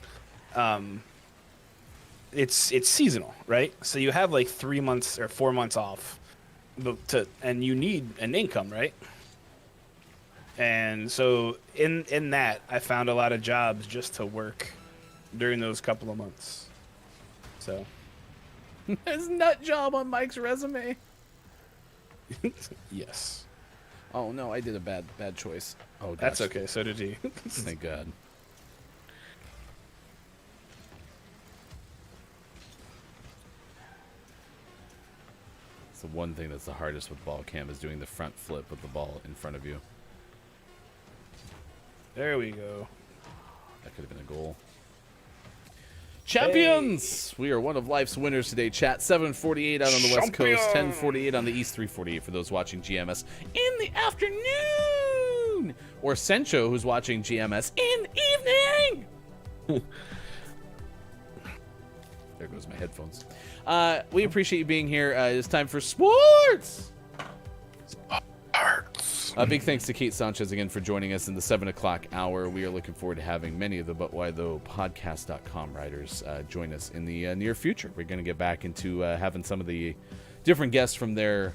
it's seasonal, right? So you have like 3 months or 4 months off, and you need an income, right? And so in that, I found a lot of jobs just to work during those couple of months. So There's nut job on Mike's resume. yes, Oh no, I did a bad choice. Oh, that's gosh. okay. So did he. Thank God. It's the one thing that's the hardest with ball cam is doing the front flip with the ball in front of you. There we go. That could have been a goal. Champions! We are one of life's winners today, chat. 7:48 out on the West Coast, 10:48 on the East, 3:48 for those watching GMS in the afternoon! Or Sencho, who's watching GMS in the evening! There goes my headphones. We appreciate you being here. It's time for sports! A big thanks to Kate Sanchez again for joining us in the 7 o'clock hour. We are looking forward to having many of the But Why Though podcast.com writers join us in the near future. We're going to get back into having some of the different guests from their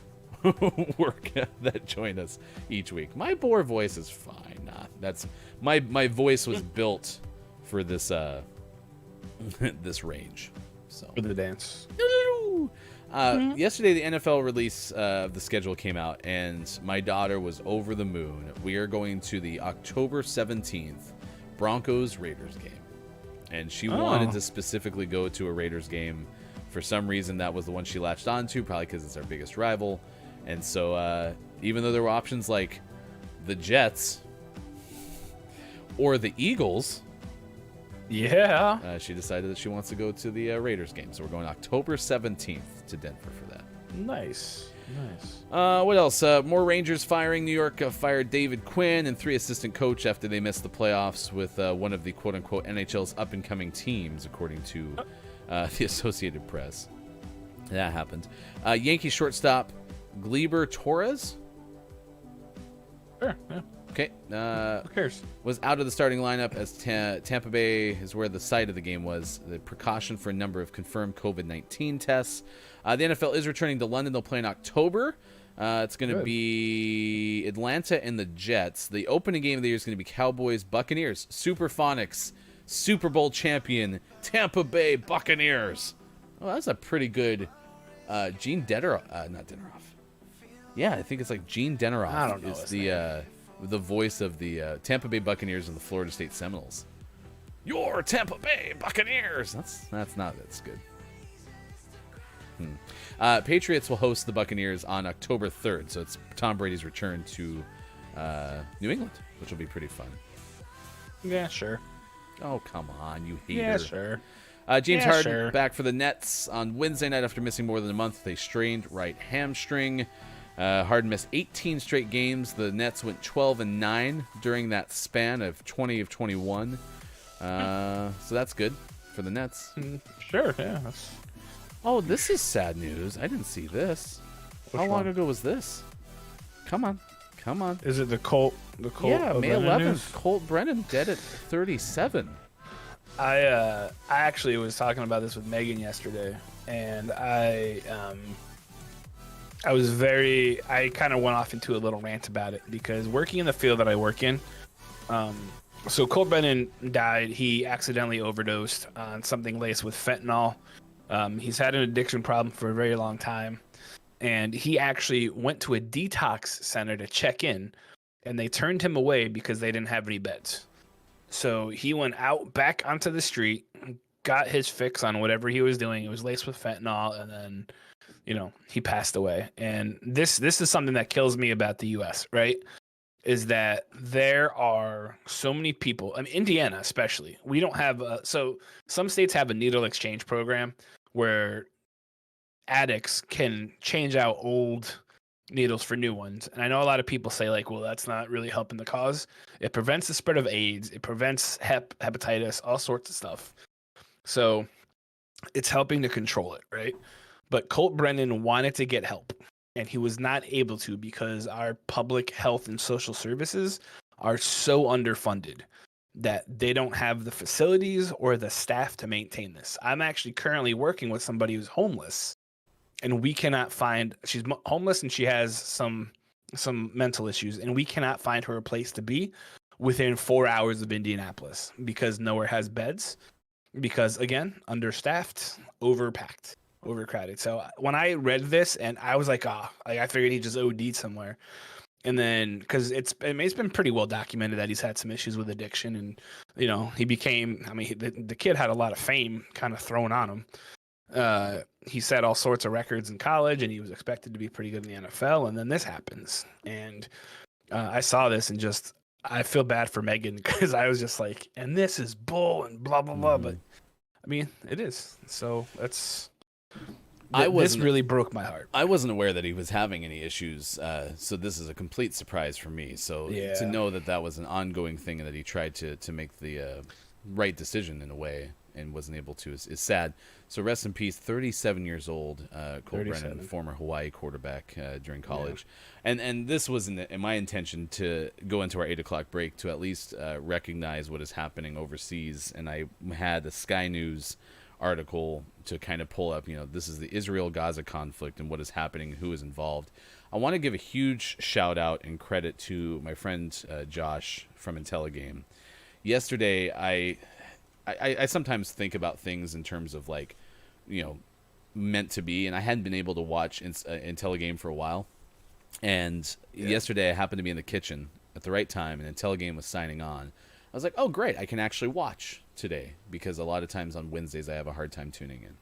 work that join us each week. My bore voice is fine. That's my voice was built for this this range. So For the dance. Yesterday, the NFL release of the schedule came out, and my daughter was over the moon. We are going to the October 17th Broncos-Raiders game. And she wanted to specifically go to a Raiders game. For some reason, that was the one she latched onto, probably because it's our biggest rival. And so even though there were options like the Jets or the Eagles... Yeah. she decided that she wants to go to the Raiders game. So we're going October 17th to Denver for that. Nice. What else? More Rangers firing. New York fired David Quinn and 3 assistant coach after they missed the playoffs with one of the quote-unquote NHL's up-and-coming teams, according to the Associated Press. That happened. Yankee shortstop Gleyber Torres. Sure, yeah. Okay. Who cares? Was out of the starting lineup as Tampa Bay is where the site of the game was. The precaution for a number of confirmed COVID-19 tests. The NFL is returning to London. They'll play in October. It's going to be Atlanta and the Jets. The opening game of the year is going to be Cowboys, Buccaneers, Superphonics, Super Bowl champion, Tampa Bay Buccaneers. Oh, that's a pretty good Gene Dederoff. Not Dederoff. Yeah, I think it's like Gene Dederoff. I don't know is his the voice of the Tampa Bay Buccaneers and the Florida State Seminoles. Your Tampa Bay Buccaneers. That's good. Patriots will host the Buccaneers on October 3rd, so it's Tom Brady's return to New England, which will be pretty fun. Yeah, sure. Oh, come on, you hater. Yeah, sure. James Yeah, Harden sure. back for the Nets on Wednesday night after missing more than a month with a strained right hamstring. Harden missed 18 straight games. The Nets went 12-9 during that span of 20 of 21. So that's good for the Nets. Sure, yeah. Oh, this is sad news. I didn't see this. How long one? ago was this? Come on. Is it the Colt? Yeah, May Brennan 11th. news? Colt Brennan dead at 37. I actually was talking about this with Megan yesterday, and I kind of went off into a little rant about it because working in the field that I work in, so Colt Brennan died. He accidentally overdosed on something laced with fentanyl. He's had an addiction problem for a very long time, and he actually went to a detox center to check in, and they turned him away because they didn't have any beds. So he went out back onto the street, got his fix on whatever he was doing. It was laced with fentanyl, and then, he passed away. And this is something that kills me about the U.S., right? Is that there are so many people. I mean, Indiana especially. We don't have so some states have a needle exchange program where addicts can change out old needles for new ones. And I know a lot of people say, like, well, that's not really helping the cause. It prevents the spread of AIDS. It prevents hepatitis, all sorts of stuff. So it's helping to control it, right? But Colt Brennan wanted to get help, and he was not able to because our public health and social services are so underfunded that they don't have the facilities or the staff to maintain this. I'm actually currently working with somebody who's homeless, and we cannot find, she's homeless and she has some mental issues, and we cannot find her a place to be within 4 hours of Indianapolis because nowhere has beds, because again, understaffed, overcrowded. So when I read this, and I was like, I figured he just OD'd somewhere. And then, because it's been pretty well documented that he's had some issues with addiction, and he became. I mean, the kid had a lot of fame kind of thrown on him. He set all sorts of records in college, and he was expected to be pretty good in the NFL. And then this happens, and I saw this, and just I feel bad for Megan because I was just like, and this is bull and blah blah blah. But I mean, it is. So that's. This really broke my heart. I wasn't aware that he was having any issues, so this is a complete surprise for me. So to know that was an ongoing thing and that he tried to make the right decision in a way and wasn't able to is sad. So rest in peace, 37 years old, Colt Brennan, former Hawaii quarterback during college. Yeah. And this was in my intention to go into our 8 o'clock break to at least recognize what is happening overseas. And I had a Sky News article to kind of pull up, this is the Israel-Gaza conflict and what is happening, who is involved. I want to give a huge shout out and credit to my friend Josh from IntelliGame. Yesterday, I sometimes think about things in terms of like, meant to be, and I hadn't been able to watch IntelliGame for a while. And yesterday I happened to be in the kitchen at the right time, and IntelliGame was signing on. I was like, oh, great, I can actually watch today, because a lot of times on Wednesdays I have a hard time tuning in.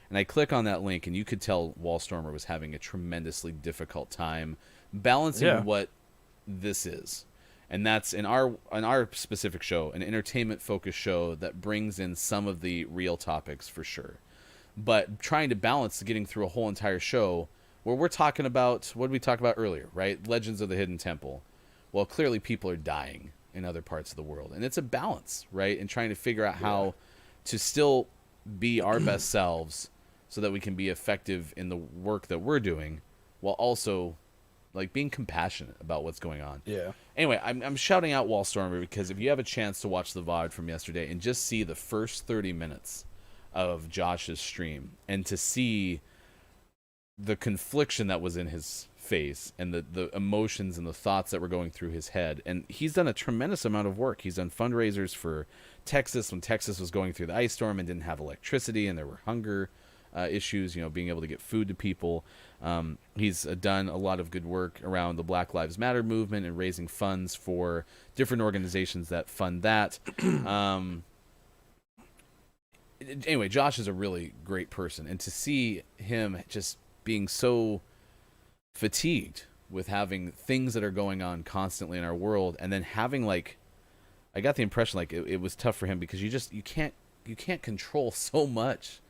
And I click on that link, and you could tell Wallstormer was having a tremendously difficult time balancing what this is. And that's in our specific show, an entertainment-focused show that brings in some of the real topics for sure. But trying to balance getting through a whole entire show where we're talking about, what did we talk about earlier, right? Legends of the Hidden Temple. Well, clearly people are dying in other parts of the world, and it's a balance, right? And trying to figure out how to still be our best selves so that we can be effective in the work that we're doing, while also like being compassionate about what's going on. Anyway, I'm shouting out Wallstormer because if you have a chance to watch the VOD from yesterday and just see the first 30 minutes of Josh's stream, and to see the confliction that was in his face and the emotions and the thoughts that were going through his head. And he's done a tremendous amount of work. He's done fundraisers for Texas when Texas was going through the ice storm and didn't have electricity, and there were hunger issues, being able to get food to people. He's done a lot of good work around the Black Lives Matter movement and raising funds for different organizations that fund that. Anyway, Josh is a really great person, and to see him just being so fatigued with having things that are going on constantly in our world, and then having like, I got the impression like it was tough for him because you can't control so much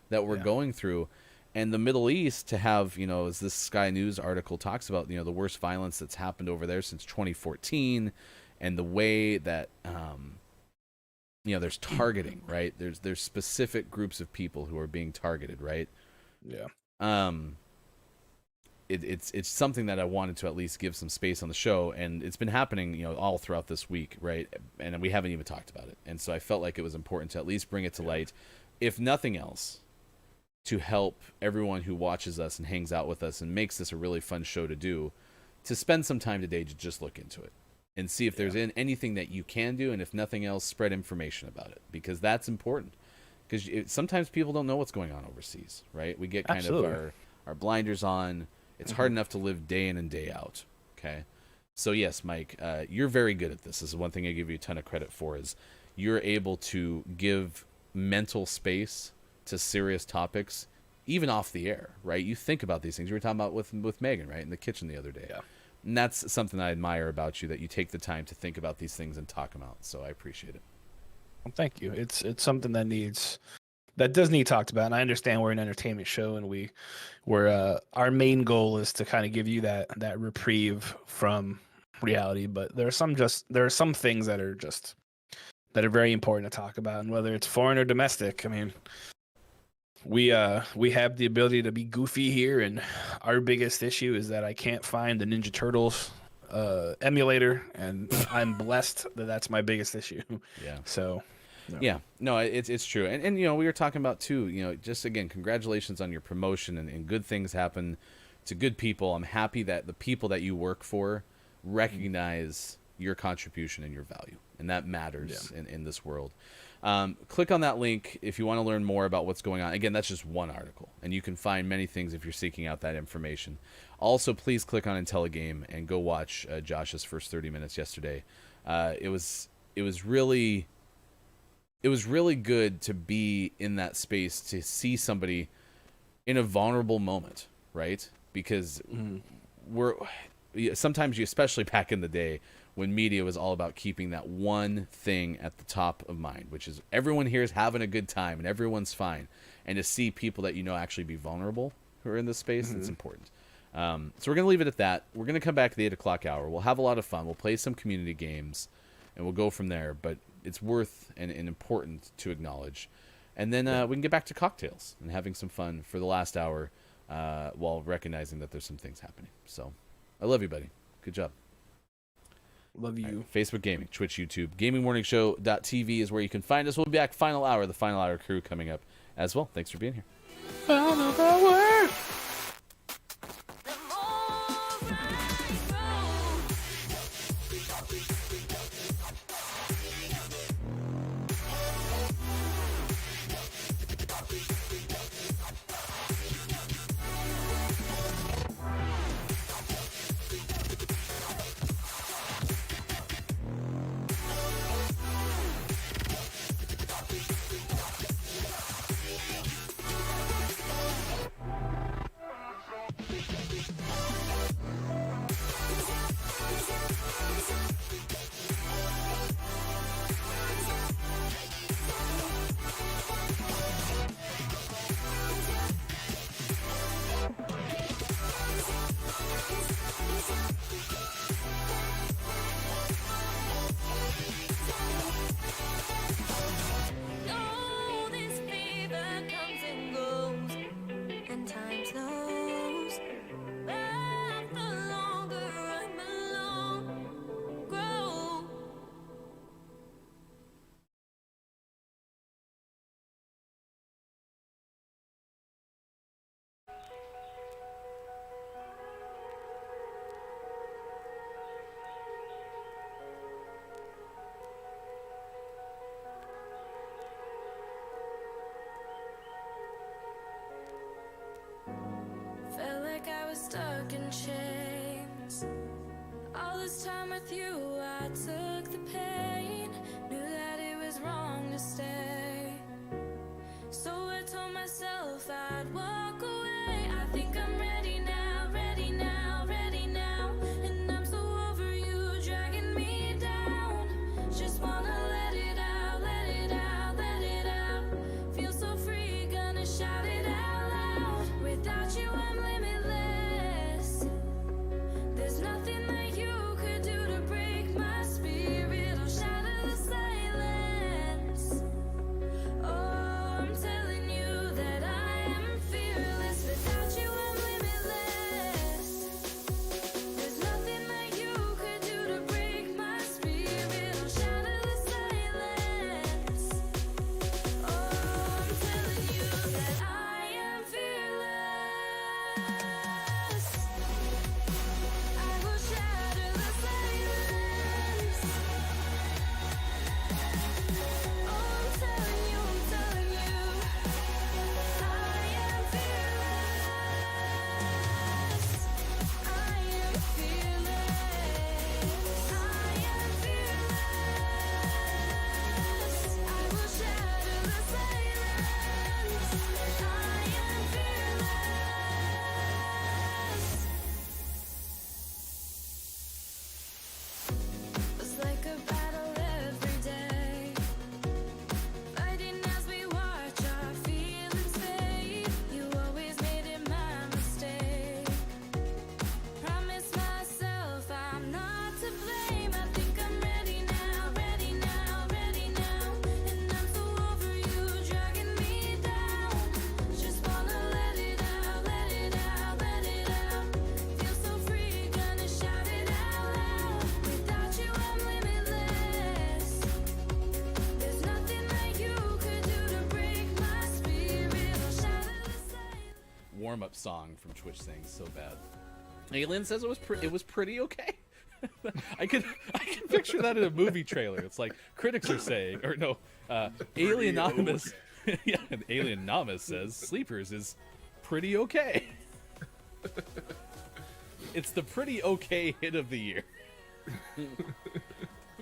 that we're going through. And the Middle East, to have, as this Sky News article talks about, the worst violence that's happened over there since 2014, and the way that there's targeting, right? There's specific groups of people who are being targeted, right? It's something that I wanted to at least give some space on the show, and it's been happening, all throughout this week, right? And we haven't even talked about it. And so I felt like it was important to at least bring it to light, if nothing else, to help everyone who watches us and hangs out with us and makes this a really fun show to do, to spend some time today to just look into it and see if there's anything that you can do, and if nothing else, spread information about it, because that's important. Because sometimes people don't know what's going on overseas, right? We get kind of our blinders on. It's hard enough to live day in and day out. Okay. So yes, Mike, you're very good at this. This is one thing I give you a ton of credit for, is you're able to give mental space to serious topics, even off the air, right? You think about these things. You were talking about with Megan, right, in the kitchen the other day. Yeah. And that's something I admire about you, that you take the time to think about these things and talk them out. So I appreciate it. Well, thank you. It's something that does need talked about. And I understand we're an entertainment show, and we're our main goal is to kind of give you that reprieve from reality. But there are some things that are very important to talk about, and whether it's foreign or domestic. I mean, we have the ability to be goofy here, and our biggest issue is that I can't find the Ninja Turtles emulator, and I'm blessed that that's my biggest issue. Yeah. So. No. Yeah, no, it's true. And we were talking about too, just again, congratulations on your promotion, and good things happen to good people. I'm happy that the people that you work for recognize your contribution and your value, and that matters in this world. Click on that link if you want to learn more about what's going on. Again, that's just one article, and you can find many things if you're seeking out that information. Also, please click on IntelliGame and go watch Josh's first 30 minutes yesterday. It was really good to be in that space, to see somebody in a vulnerable moment, right? Because sometimes especially back in the day when media was all about keeping that one thing at the top of mind, which is everyone here is having a good time and everyone's fine. And to see people that actually be vulnerable who are in this space, it's important. So we're going to leave it at that. We're going to come back to the 8 o'clock hour. We'll have a lot of fun. We'll play some community games, and we'll go from there. But it's worth and important to acknowledge. And then we can get back to cocktails and having some fun for the last hour while recognizing that there's some things happening. So I love you, buddy. Good job. Love you. Right, Facebook Gaming, Twitch, YouTube, gamingmorningshow.tv is where you can find us. We'll be back final hour, the final hour crew coming up as well. Thanks for being here. Final hour. Felt like I was stuck in chains. All this time with you, I took the pain. Knew that it was wrong to stay. So I told myself I'd walk away. I think I'm ready now, ready now, ready now. And I'm so over you dragging me down. Just wanna let it out, let it out, let it out. Feel so free, gonna shout it out loud. Without you, I'm limitless. There's nothing that you could do to break my spirit or shatter the silence. Oh, I'm telling you. warm-up song from Twitch saying so bad. Alien says it was pretty okay. I can picture that in a movie trailer. It's like critics are saying, or no, Alien Anonymous. Yeah, and Alien Anonymous says Sleepers is pretty okay. It's the pretty okay hit of the year. We'll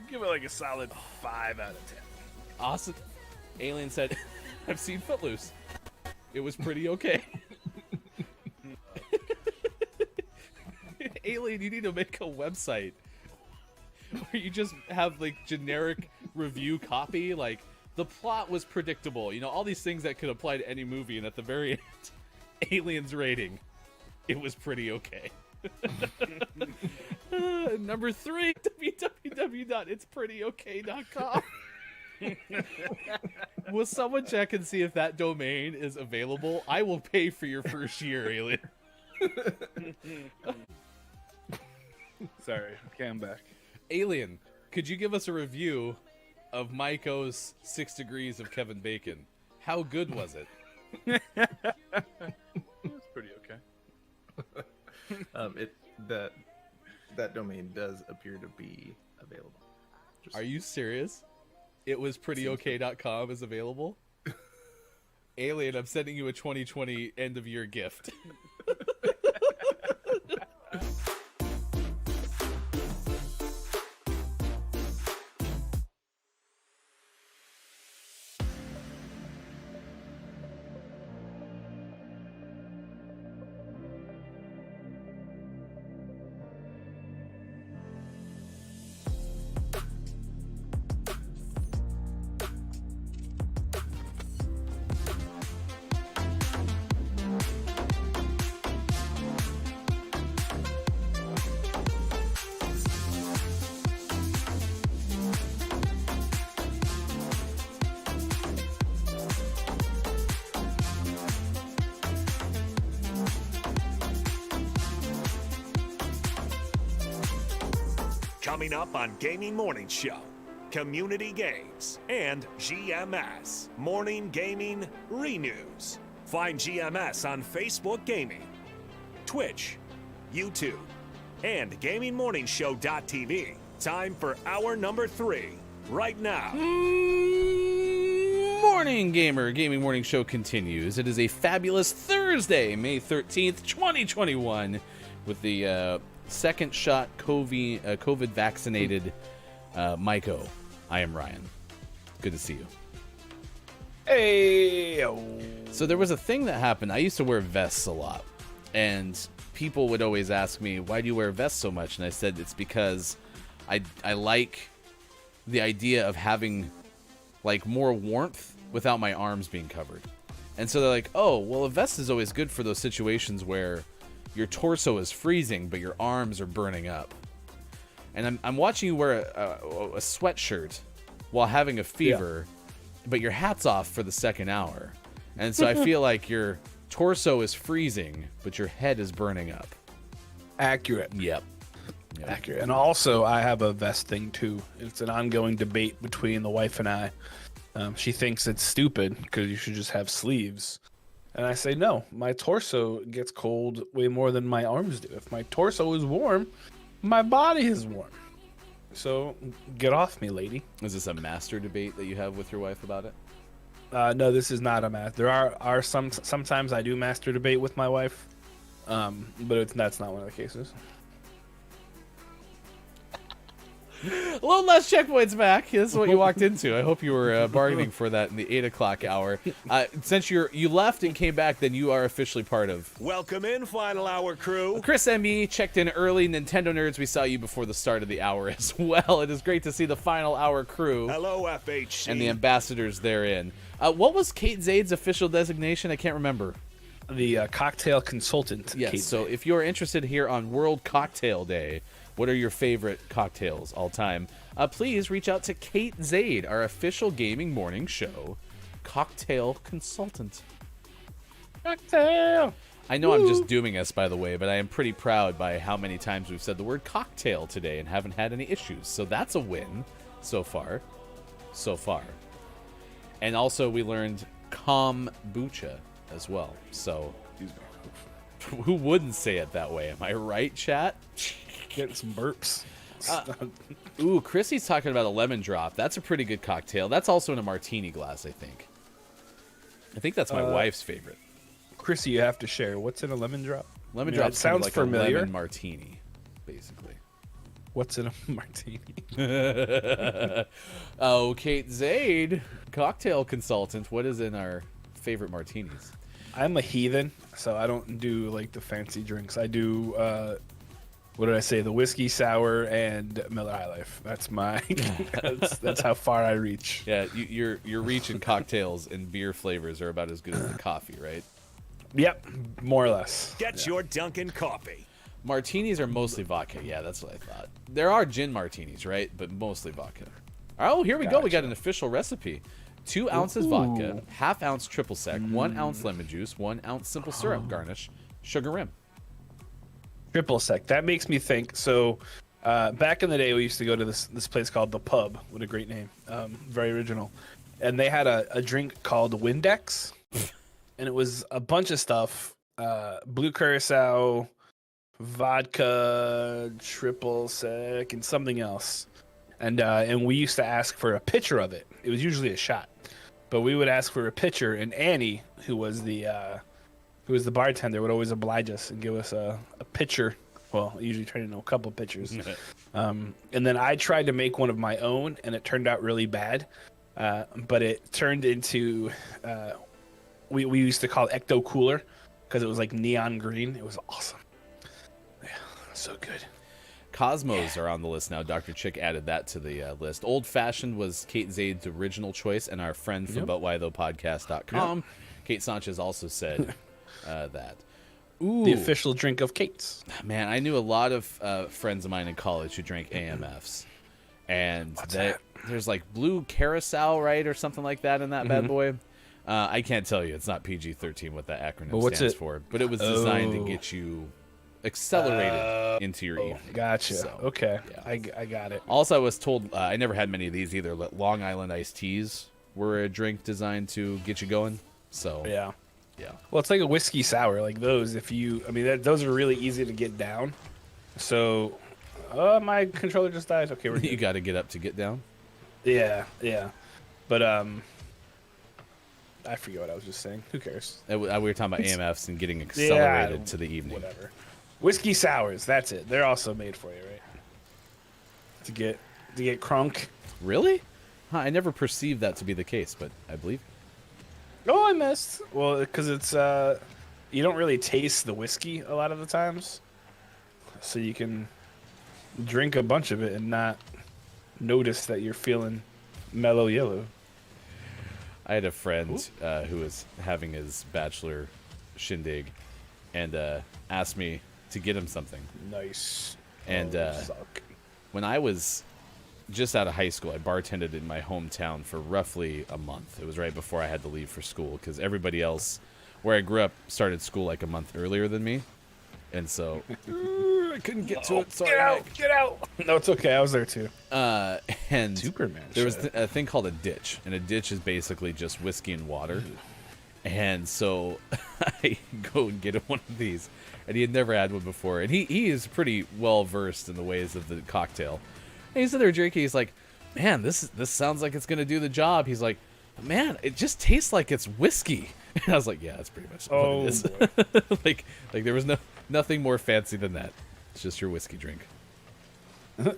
give it like a solid 5 out of 10. Awesome. Alien said, I've seen Footloose. It was pretty okay. Alien, you need to make a website where you just have like generic review copy, like the plot was predictable, you know, all these things that could apply to any movie, and at the very end, Alien's rating, it was pretty okay. Number 3, www.itsprettyokay.com. Will someone check and see if that domain is available? I will pay for your first year, Alien. Sorry, okay, I'm back. Alien, could you give us a review of Maiko's 6 Degrees of Kevin Bacon? How good was it? It's pretty okay. That domain does appear to be available. Are you serious? It was prettyokay.com is available? Alien, I'm sending you a 2020 end of year gift. Coming up on Gaming Morning Show, Community Games and GMS, Morning Gaming Renews. Find GMS on Facebook Gaming, Twitch, YouTube, and GamingMorningshow.tv. Time for hour number 3, right now. Morning Gamer, Gaming Morning Show continues. It is a fabulous Thursday, May 13th, 2021, with the second shot COVID vaccinated Maiko. I am Ryan. Good to see you. Hey. So there was a thing that happened. I used to wear vests a lot, and people would always ask me, why do you wear vests so much? And I said, it's because I like the idea of having like more warmth without my arms being covered. And so they're like, oh, well, a vest is always good for those situations where your torso is freezing, but your arms are burning up. And I'm watching you wear a sweatshirt while having a fever, but your hat's off for the second hour. And so I feel like your torso is freezing, but your head is burning up. Accurate. Yep. Accurate. And also, I have a vest thing, too. It's an ongoing debate between the wife and I. She thinks it's stupid because you should just have sleeves. And I say, no, my torso gets cold way more than my arms do. If my torso is warm, my body is warm. So get off me, lady. Is this a master debate that you have with your wife about it? No, this is not a master. There are sometimes I do master debate with my wife, but that's not one of the cases. A little less checkpoints back. This is what you walked into. I hope you were bargaining for that in the 8 o'clock hour. Since you left and came back, then you are officially part of. Welcome in, Final Hour crew. Chris ME checked in early. Nintendo Nerds, we saw you before the start of the hour as well. It is great to see the Final Hour crew. Hello, FHC. And the ambassadors therein. What was Kate Zade's official designation? I can't remember. The cocktail consultant. Yes, Kate. so if you're interested here on World Cocktail Day, what are your favorite cocktails all time? Please reach out to Kate Zade, our official Gaming Morning Show cocktail consultant. Cocktail. I know I'm just dooming us, by the way, but I am pretty proud by how many times we've said the word cocktail today and haven't had any issues. So that's a win so far. So far. And also we learned kombucha as well. So Who wouldn't say it that way? Am I right, chat? Getting some burps. Ooh, Chrissy's talking about a lemon drop. That's a pretty good cocktail. That's also in a martini glass, I think. I think that's my wife's favorite. Chrissy, you have to share. What's in a lemon drop? Lemon Yeah, drop it sounds sounds like familiar. a lemon martini, basically. What's in a martini? Oh, Kate Zaid, cocktail consultant. What is in our favorite martinis? I'm a heathen, so I don't do like the fancy drinks. I do what did I say? The whiskey sour and Miller High Life. That's my. that's how far I reach. Yeah, your reach in cocktails and beer flavors are about as good as the coffee, right? Yep, more or less. Get your Dunkin' coffee. Martinis are mostly vodka. Yeah, that's what I thought. There are gin martinis, right? But mostly vodka. Oh, here we go. We got an official recipe. 2 ounces vodka, ½ ounce triple sec, 1 ounce lemon juice, 1 ounce simple syrup garnish, sugar rim. Triple sec. That makes me think. So, back in the day, we used to go to this place called The Pub. What a great name. Very original. And they had a drink called Windex. And it was a bunch of stuff. Blue curacao, vodka, triple sec, and something else. And we used to ask for a pitcher of it. It was usually a shot. But we would ask for a pitcher, and Annie, who was the bartender, would always oblige us and give us a pitcher. Well, I usually try to know a couple of pitchers. And then I tried to make one of my own, and it turned out really bad. But it turned into we used to call it Ecto Cooler because it was like neon green. It was awesome. Yeah, so good. Cosmos are on the list now. Dr. Chick added that to the list. Old Fashioned was Kate Zaid's original choice, and our friend from ButWhyThoughPodcast.com, Kate Sanchez, also said that. Ooh, The official drink of Kate's. man, I knew a lot of friends of mine in college who drank AMFs. And there's like blue carousel, right, or something like that in that bad boy. I can't tell you. It's not PG-13 what that acronym stands for. But it was designed to get you accelerated into your evening. Gotcha. So, okay. yeah. I got it. Also, I was told, I never had many of these either, but Long Island iced teas were a drink designed to get you going. So, Yeah. yeah. Well, it's like a whiskey sour. Like those, those are really easy to get down. So, my controller just died. Okay, we're You good. got to get up to get down. Yeah. But, I forget what I was just saying. Who cares? We were talking about AMFs and getting accelerated to the evening. Whatever. Whiskey sours. That's it. They're also made for you, right? To get crunk. Really? Huh, I never perceived that to be the case, but I believe. Oh, I missed. Well, because it's you don't really taste the whiskey a lot of the times, so you can drink a bunch of it and not notice that you're feeling mellow yellow. I had a friend who was having his bachelor shindig and asked me to get him something. Nice. And Suck. when I was just out of high school, I bartended in my hometown for roughly a month. It was right before I had to leave for school because everybody else where I grew up started school like a month earlier than me. And so I couldn't get to it. Sorry, Get out! No, it's okay. I was there too. And Superman there was shit. a thing called a ditch, and a ditch is basically just whiskey and water. And so I go and get him one of these, and he had never had one before. And he is pretty well versed in the ways of the cocktail. And he's in there drinking. He's like, "Man, this sounds like it's gonna do the job." He's like, "Man, it just tastes like it's whiskey." And I was like, "Yeah, that's pretty much what it is." like there was nothing more fancy than that. It's just your whiskey drink.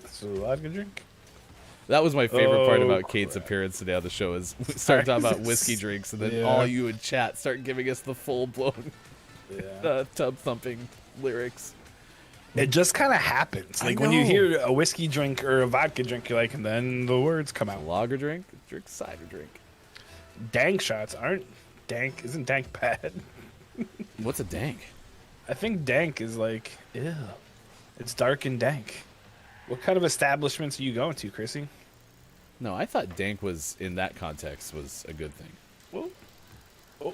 So vodka drink. That was my favorite part Oh, about Kate's appearance today on the show is we started talking about whiskey drinks, and then all you in chat start giving us the full-blown tub-thumping lyrics. It just kind of happens. Like when you hear a whiskey drink or a vodka drink, you're like, and then the words come out. Lager drink, drink cider drink. Dank shots aren't dank. Isn't dank bad? What's a dank? I think dank is like, ew. It's dark and dank. What kind of establishments are you going to, Chrissy? No, I thought dank was, in that context, was a good thing. Whoa. Oh.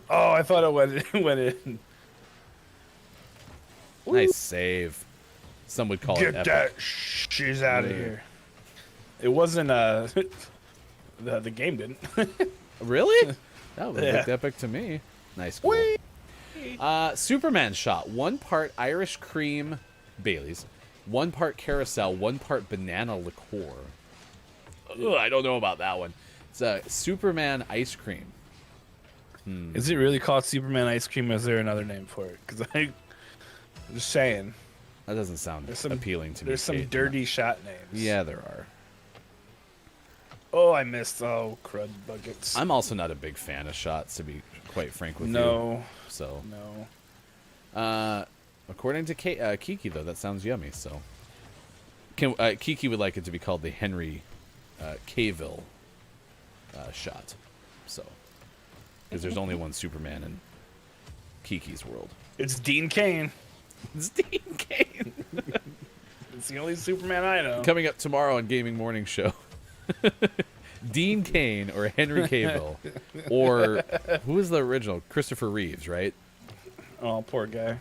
Oh, I thought it went in. Nice save. Some would call Get it epic. that she's out of here. It wasn't the game didn't. Really? That was Yeah. looked epic to me. Nice. Cool. Superman shot. 1 part Irish cream Bailey's, 1 part carousel, 1 part banana liqueur. Ugh, I don't know about that one. It's a Superman ice cream. Is it really called Superman ice cream? Or is there another name for it? Because I'm just saying. That doesn't sound appealing to me. There's some Kate. dirty shot names. Yeah, there are. Oh, I missed. Oh, crud buckets. I'm also not a big fan of shots, to be quite frank with you. No. So. No. According to Kiki, though, that sounds yummy. So. Kiki would like it to be called the Henry Cavill shot. So. Because there's only one Superman in Kiki's world. It's Dean Cain. It's Dean Cain. It's the only Superman I know. Coming up tomorrow on Gaming Morning Show. Dean Cain or Henry Cavill. Or who is the original? Christopher Reeves, right? Oh, poor guy.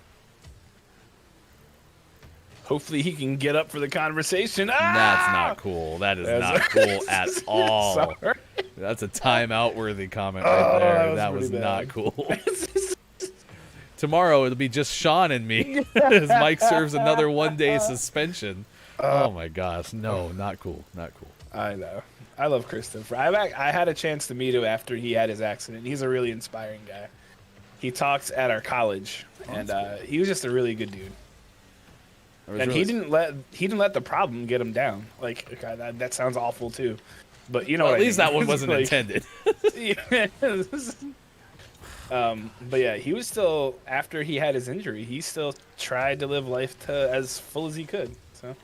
Hopefully he can get up for the conversation. Ah! That's not cool. That is not cool at all. Sorry. That's a timeout-worthy comment right there. That was pretty not bad. cool. Tomorrow it'll be just Sean and me as Mike serves another 1-day suspension. Oh my gosh, no, not cool, not cool. I know. I love Christopher. I had a chance to meet him after he had his accident. He's a really inspiring guy. He talks at our college, and he was just a really good dude. And he didn't let the problem get him down. Like, okay, that sounds awful too, but you know, Well, what at least I mean. that one wasn't Like, intended. But yeah, he was still, after he had his injury, he still tried to live life to as full as he could. So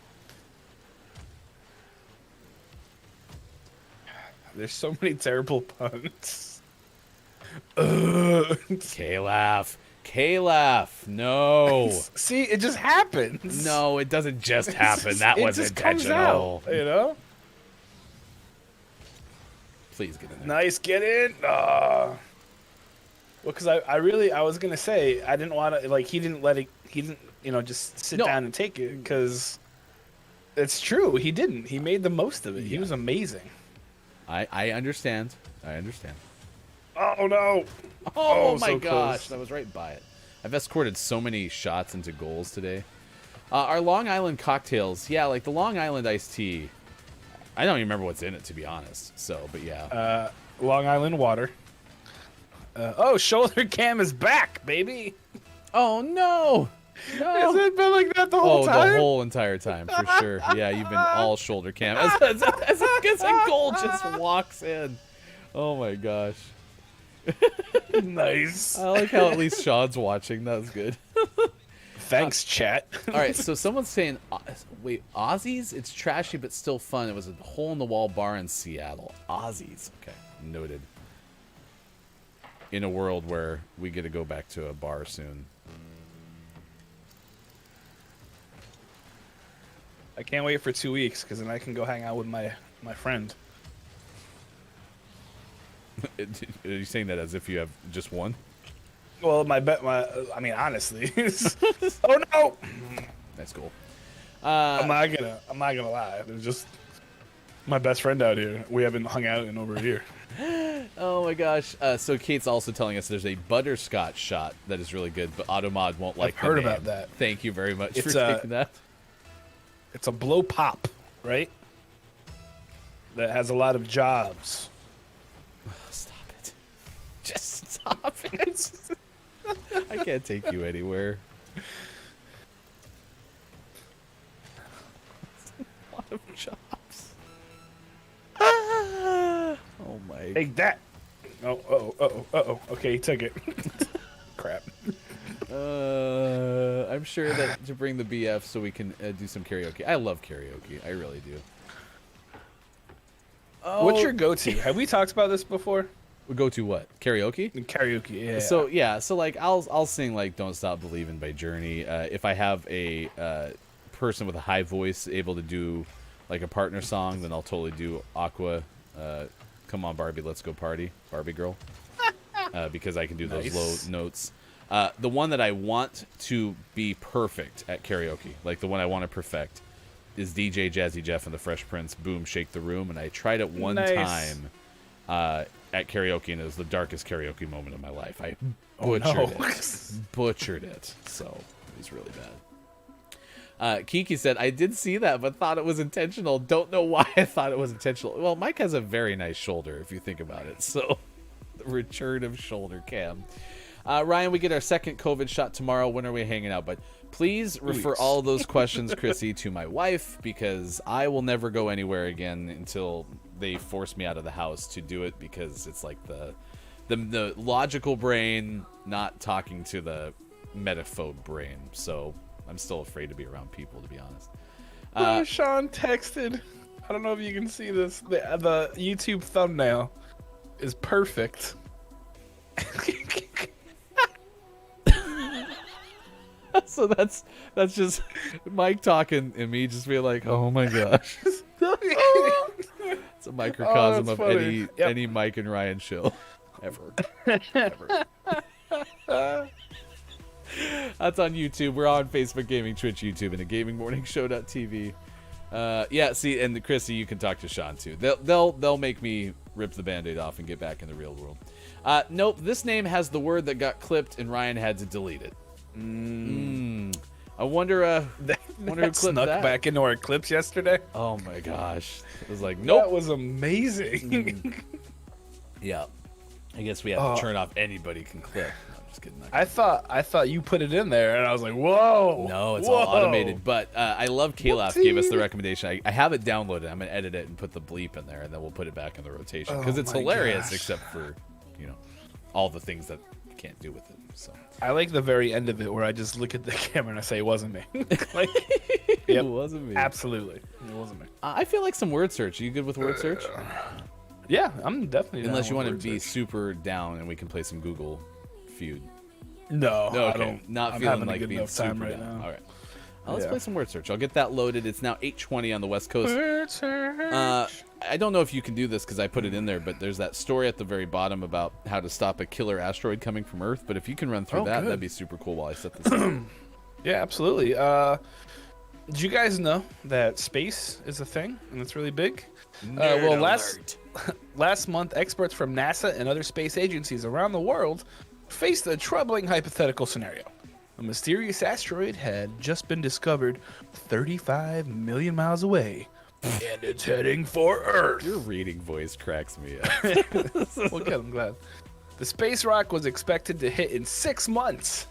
there's so many terrible puns. K-Laugh. K-Laugh. No. See, it just happens. No, it doesn't just happen. That It wasn't just comes intentional. out, you know? Please get in there. Nice, get in. Well, because I was gonna say I didn't want to, like, he didn't just sit No. down and take it, because it's true, he didn't. He made the most of it. He Yeah. was amazing. I understand. I understand. Oh no! Oh, my so gosh, close. that was right by it. I've escorted so many shots into goals today. Our Long Island cocktails, yeah, like the Long Island iced tea. I don't even remember what's in it, to be honest. So, but yeah. Long Island water. Shoulder cam is back, baby. Oh no! Has it been like that the whole time? The whole entire time, for sure. Yeah, you've been all shoulder cam. As a goal just walks in. Oh my gosh. Nice. I like how at least Sean's watching. That was good. Thanks, chat. All right, so someone's saying, wait, Aussies? It's trashy but still fun. It was a hole-in-the-wall bar in Seattle. Aussies. Okay, noted. In a world where we get to go back to a bar soon. I can't wait for 2 weeks, because then I can go hang out with my friend. Are you saying that as if you have just one? Well, I mean, honestly. Oh no! That's cool. I'm not gonna lie. There's just my best friend out here. We haven't hung out in over a year. Oh my gosh. So Kate's also telling us there's a butterscotch shot that is really good, but Automod won't like I've heard the name. about that. Thank you very much It's for taking that. It's a blow pop, right? That has a lot of jobs. Stop it. Just stop it. I can't take you anywhere. A lot of jobs. Oh my. Take that. Oh. Okay, he took it. Crap. I'm sure that to bring the BF so we can do some karaoke. I love karaoke. I really do. Oh. What's your go-to? Have we talked about this before? Go to what? Karaoke? Karaoke, yeah. So like I'll sing like "Don't Stop Believing" by Journey. If I have a person with a high voice able to do like a partner song, then I'll totally do Aqua. Come on, Barbie, let's go party, Barbie girl, because I can do those low notes. The one that I want to be perfect at karaoke, like the one I want to perfect, is DJ Jazzy Jeff and the Fresh Prince. Boom, Shake the Room. And I tried it one time. at karaoke, and it was the darkest karaoke moment of my life. I butchered it. So it was really bad. Kiki said, I did see that, but thought it was intentional. Don't know why I thought it was intentional. Well, Mike has a very nice shoulder, if you think about it. So, the return of shoulder cam. Ryan, we get our second COVID shot tomorrow. When are we hanging out? But please refer all those questions, Chrissy, to my wife, because I will never go anywhere again until they force me out of the house to do it, because it's like the logical brain not talking to the metaphobe brain. So I'm still afraid to be around people, to be honest. Sean texted. I don't know if you can see this. The YouTube thumbnail is perfect. So that's just Mike talking and me just being like, oh my gosh. It's a microcosm of any Mike and Ryan show ever. That's on YouTube. We're on Facebook Gaming, Twitch, YouTube, and a GamingMorningShow.tv. Yeah, see, and Chrissy, you can talk to Sean too. They'll make me rip the Band-Aid off and get back in the real world. Nope, this name has the word that got clipped and Ryan had to delete it. I wonder who clipped snuck that back into our clips yesterday. Oh my gosh. It was like, nope. That was amazing. Yeah. I guess we have to turn off anybody can clip. No, I'm just kidding. I thought you put it in there, and I was like, whoa. No, it's all automated. But I love Kalaf gave us the recommendation. I have it downloaded. I'm going to edit it and put the bleep in there, and then we'll put it back in the rotation. Because it's hilarious, except for, all the things that you can't do with it. So I like the very end of it where I just look at the camera and I say, it wasn't me. Like, it wasn't me. Absolutely. It wasn't me. I feel like some word search. Are you good with word search? Yeah, I'm definitely Unless you want to word be search. super down and we can play some Google Feud. No, Okay. I don't. Not I'm feeling having a like good being enough time super right down. now. All right. Let's play some word search. I'll get that loaded. It's now 8:20 on the West Coast. Word search. I don't know if you can do this because I put it in there, but there's that story at the very bottom about how to stop a killer asteroid coming from Earth. But if you can run through that, that'd be super cool while I set this up. Yeah, absolutely. Did you guys know that space is a thing and it's really big? Well, last month, experts from NASA and other space agencies around the world faced a troubling hypothetical scenario. A mysterious asteroid had just been discovered 35 million miles away, and it's heading for Earth. Your reading voice cracks me up. Well, good, I'm glad. The space rock was expected to hit in 6 months.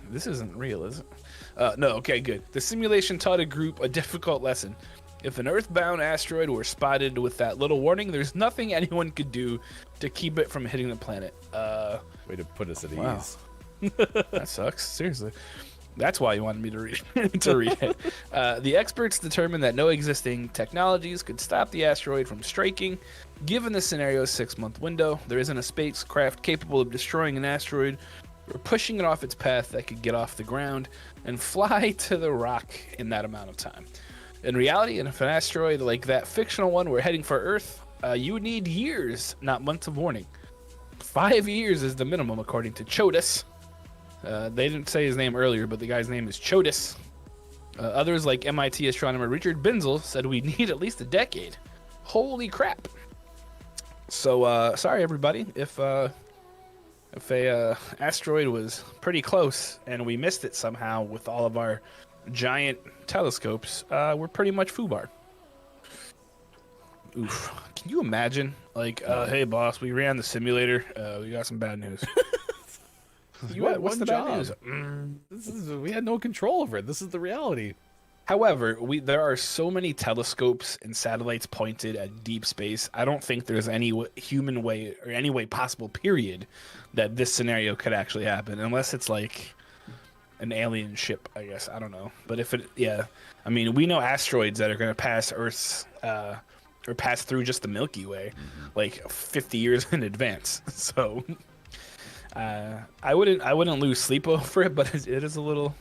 This isn't real, is it? No, okay, good. The simulation taught a group a difficult lesson. If an Earth-bound asteroid were spotted with that little warning, there's nothing anyone could do to keep it from hitting the planet. Way to put us at ease. That sucks. Seriously. That's why you wanted me to read it. The experts determined that no existing technologies could stop the asteroid from striking. Given the scenario's 6-month window, there isn't a spacecraft capable of destroying an asteroid or pushing it off its path that could get off the ground and fly to the rock in that amount of time. In reality, and if an asteroid like that fictional one were heading for Earth, you would need years, not months of warning. 5 years is the minimum, according to Chodas. They didn't say his name earlier, but the guy's name is Chodas. Others, like MIT astronomer Richard Binzel, said we need at least a decade. Holy crap. So, sorry, everybody. If a asteroid was pretty close and we missed it somehow with all of our giant telescopes, we're pretty much FUBAR. Oof. Can you imagine? Like, hey, boss, we ran the simulator. We got some bad news. What's the bad news? We had no control over it. This is the reality. However, there are so many telescopes and satellites pointed at deep space. I don't think there's any human way or any way possible, period, that this scenario could actually happen, unless it's like an alien ship, I guess. I don't know. But if it, I mean, we know asteroids that are going to pass Earth's, or pass through just the Milky Way, like 50 years in advance. So, I wouldn't lose sleep over it, but it is a little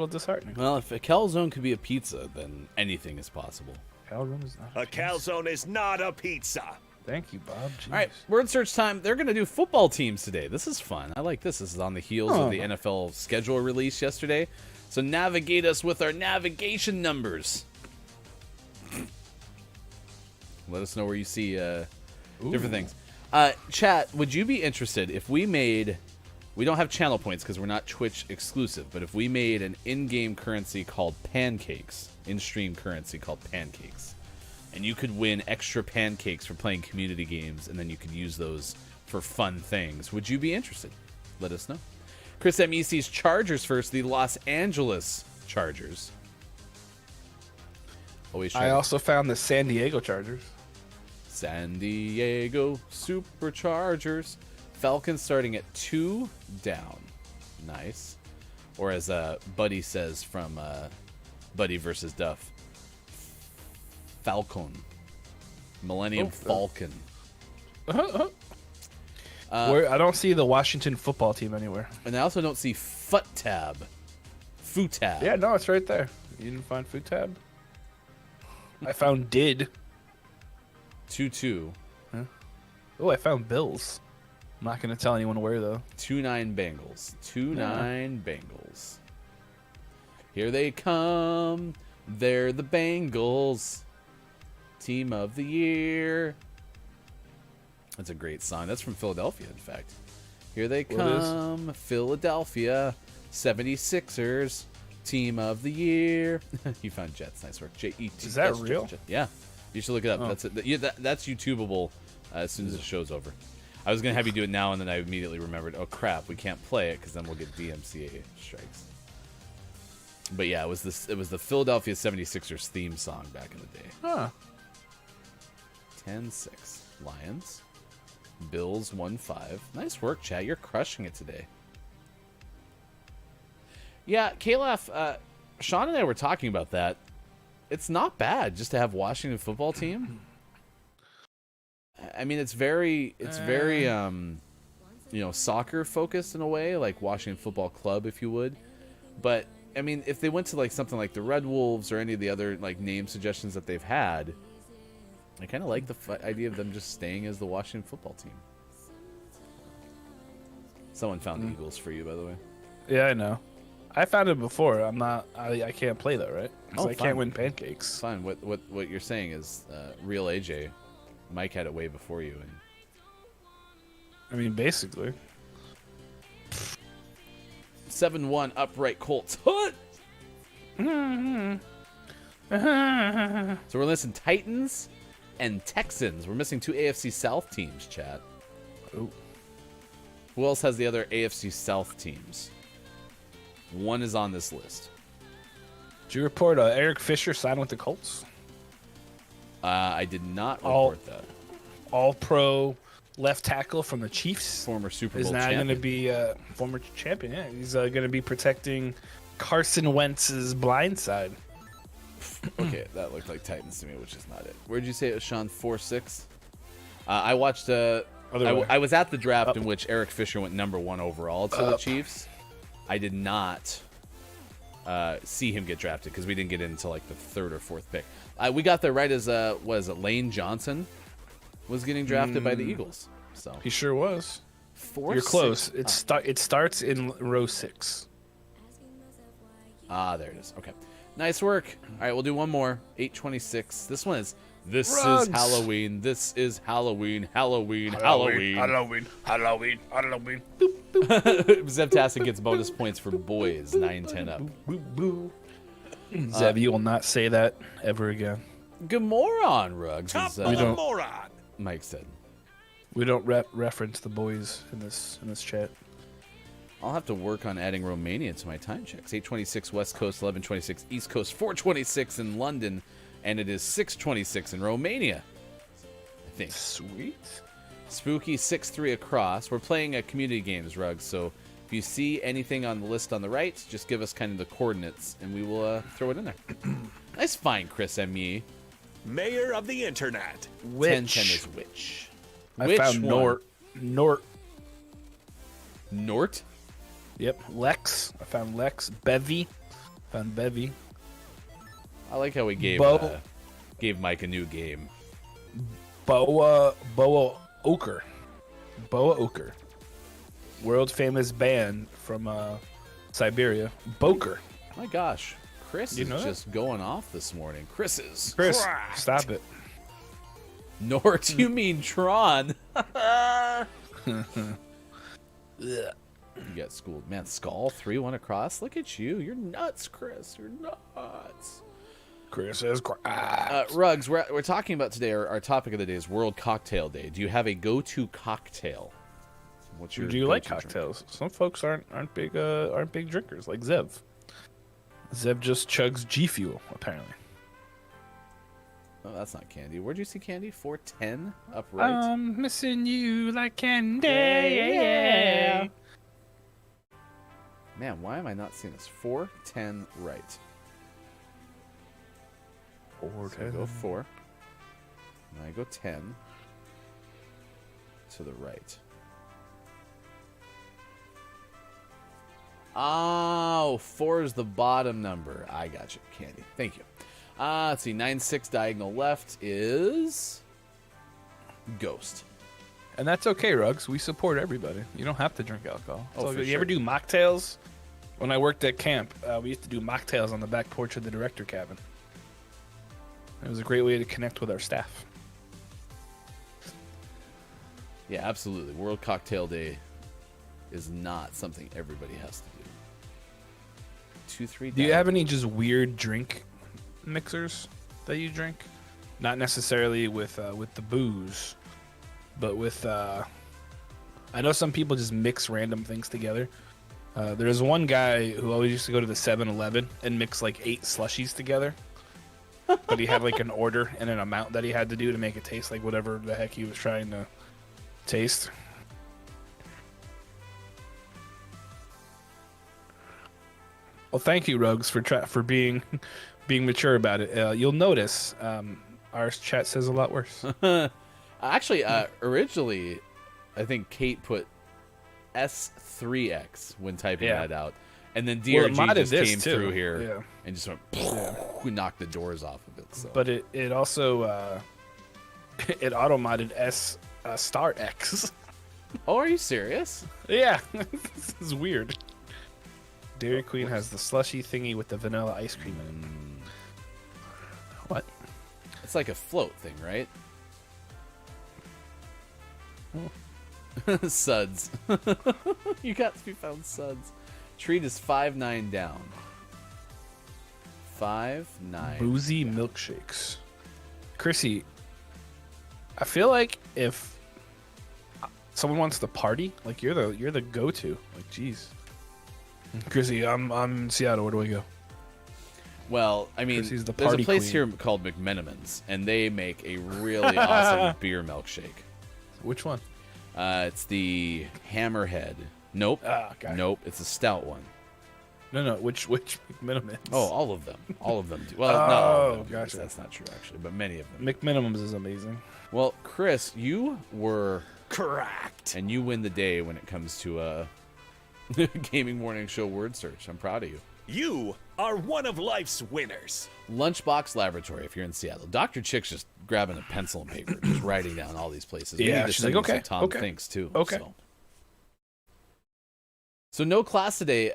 disheartening. Well, if a calzone could be a pizza, then anything is possible. Calzone is not A calzone is not a pizza. Thank you, Bob. Jeez. All right, word search time. They're going to do football teams today. This is fun. I like this. This is on the heels of the NFL schedule release yesterday. So navigate us with our navigation numbers. Let us know where you see different things. Chat, would you be interested if we made... We don't have channel points because we're not Twitch exclusive, but if we made an in-game currency called pancakes, in-stream currency called pancakes, and you could win extra pancakes for playing community games, and then you could use those for fun things, would you be interested? Let us know. Chris MEC's Chargers first, the Los Angeles Chargers. Always I also found the San Diego Chargers. San Diego Superchargers. Falcons starting at 2 down. Nice. Or as Buddy says from Buddy versus Duff, Falcon. Millennium Falcon. Where I don't see the Washington football team anywhere. And I also don't see Futab. Futab. Yeah, no, it's right there. You didn't find Futab? I found Did. 2-2. Oh, I found Bills. I'm not going to tell anyone where, though. 2-9 Bengals. 2-9 Bengals. Here they come. They're the Bengals. Team of the year. That's a great song. That's from Philadelphia, in fact. Here they come. Philadelphia 76ers. Team of the year. You found Jets. Nice work. J-E-T. Is that real? Yeah. You should look it up. Oh. That's YouTubeable as soon as the show's over. I was going to have you do it now, and then I immediately remembered, oh, crap, we can't play it because then we'll get DMCA strikes. But yeah, it was the Philadelphia 76ers theme song back in the day. Huh. 10-6. Lions. Bills 1-5. Nice work, chat. You're crushing it today. Yeah, Kalaf, Sean and I were talking about that. It's not bad just to have Washington football team. I mean, it's very soccer focused in a way, like Washington Football Club, if you would. But I mean, if they went to like something like the Red Wolves or any of the other like name suggestions that they've had, I kind of like the idea of them just staying as the Washington football team. Someone found the Eagles for you, by the way. Yeah, I know. I found it before. I can't play though, right? Because I can't win pancakes. Fine. What you're saying is real AJ. Mike had it way before you, and I mean, basically. 7-1 upright Colts. Hut! So we're listing Titans and Texans. We're missing 2 AFC South teams, chat. Ooh. Who else has the other AFC South teams? One is on this list. Did you report Eric Fisher signed with the Colts? I did not report that. All-pro left tackle from the Chiefs. Former Super Bowl is now champion. going to be former champion. Yeah, he's going to be protecting Carson Wentz's blind side. Okay, that looked like Titans to me, which is not it. Where did you say it was, Sean? 4-6? I watched. I was at the draft in which Eric Fisher went number 1 overall to the Chiefs. I did not see him get drafted because we didn't get in until like the 3rd or 4th pick. We got there right as Lane Johnson was getting drafted by the Eagles. So He sure was. 4, You're close. 6. It starts in row 6. There it is. Okay, nice work. All right, we'll do one more. 8:26. This one is. This Rugs. is Halloween. This is Halloween. Halloween. Halloween. Zevtastic gets bonus points for boys. 9-10 up. Zev, you will not say that ever again. Good moron, Rugs. Top As, of the moron. Mike said. We don't reference the boys in this chat. I'll have to work on adding Romania to my time checks. 8:26 West Coast, 11:26 East Coast, 4:26 in London, and it is 6:26 in Romania. I think. Sweet. Spooky 6-3 across. We're playing community games, Rugs. So if you see anything on the list on the right, just give us kind of the coordinates, and we will throw it in there. Nice find, Chris M.E. Mayor of the Internet. 10-10 is which? I Which found one? Nort. Nort? Yep. Lex. I found Lex. Bevy. Found Bevy. I like how we gave Bo- gave Mike a new game. Boa Ochre. Boa Ochre. World famous band from Siberia. Boker. My gosh, Chris You is know that? just going off this morning. Chris is Chris, Cracked. stop it. Nort. You mean Tron? You got schooled. Man, Skull 3-1 across. Look at you. You're nuts, Chris. You're nuts. Chris is crap. Ruggs, we're talking about today, our topic of the day is World Cocktail Day. Do you have a go-to cocktail? What's your Do you like go-to cocktails? Some folks aren't big drinkers, like Zev. Zev just chugs G Fuel, apparently. Oh, that's not candy. Where'd you see candy? 410 upright. I'm missing you like candy. Yeah. Man, why am I not seeing this? 410 right. So I go 4. And I go 10 to the right. Oh, 4 is the bottom number. I got you, Candy. Thank you. Let's see. 9-6 diagonal left is Ghost. And that's okay, Ruggs. We support everybody. You don't have to drink alcohol. Oh, for You sure. ever do mocktails? When I worked at camp, we used to do mocktails on the back porch of the director cabin. It was a great way to connect with our staff. Yeah, absolutely. World Cocktail Day is not something everybody has to do. 2-3. Do you have any just weird drink mixers that you drink? Not necessarily with the booze, but with I know some people just mix random things together. There's one guy who always used to go to the 7-Eleven and mix like 8 slushies together. But he had like an order and an amount that he had to do to make it taste like whatever the heck he was trying to taste. Well, thank you, Ruggs, for being mature about it. You'll notice our chat says a lot worse. Actually, originally, I think Kate put S3X when typing that out. And then DRG just came through here and just went, we knocked the doors off of it. So. But it also, it auto-modded S star X. Oh, are you serious? Yeah, this is weird. Dairy Queen has the slushy thingy with the vanilla ice cream in it. What? It's like a float thing, right? Suds. You got to be found suds. Treat is 5-9 down. 5-9. Boozy milkshakes. Chrissy, I feel like if someone wants to party, like you're the go-to. Like, geez. Chrissy, I'm in Seattle. Where do I go? Well, I mean, Chrissy's the there's a party place queen. here called McMenamins, and they make a really awesome beer milkshake. Which one? It's the Hammerhead. Nope. Okay. Nope. It's a stout one. No. Which McMinimums? Oh, all of them. All of them do. Well, not all of them. Gotcha. That's not true, actually, but many of them. McMinimums is amazing. Well, Chris, you were Correct. and you win the day when it comes to Gaming Morning Show word search. I'm proud of you. You are one of life's winners. Lunchbox Laboratory, if you're in Seattle. Dr. Chick's just grabbing a pencil and paper, just writing down all these places. We Yeah, need to she's send like, you okay, some Tom okay, Thinks, too. okay. So no class today.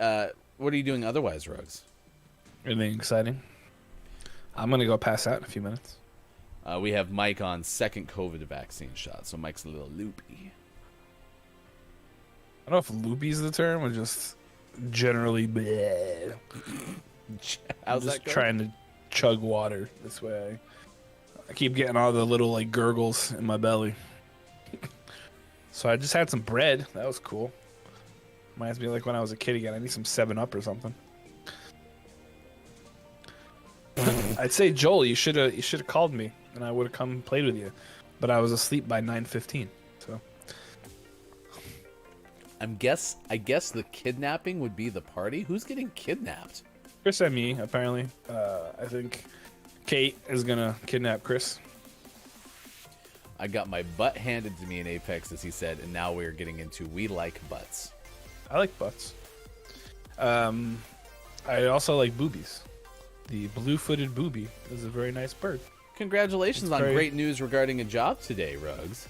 What are you doing otherwise, Ruggs? Anything exciting? I'm gonna go pass out in a few minutes. We have Mike on second COVID vaccine shot, so Mike's a little loopy. I don't know if loopy's the term or just generally bleh. How's I'm just that going? trying to chug water this way. I keep getting all the little like gurgles in my belly. So I just had some bread. That was cool. Reminds me of like when I was a kid again. I need some 7-Up or something. I'd say, Joel, you should have called me and I would have come and played with you. But I was asleep by 9:15. So I guess the kidnapping would be the party. Who's getting kidnapped? Chris and me, apparently. I think Kate is gonna kidnap Chris. I got my butt handed to me in Apex, as he said, and now we're getting into we like butts. I like butts. I also like boobies. The blue-footed booby is a very nice bird. Congratulations It's on very- great news regarding a job today, Ruggs.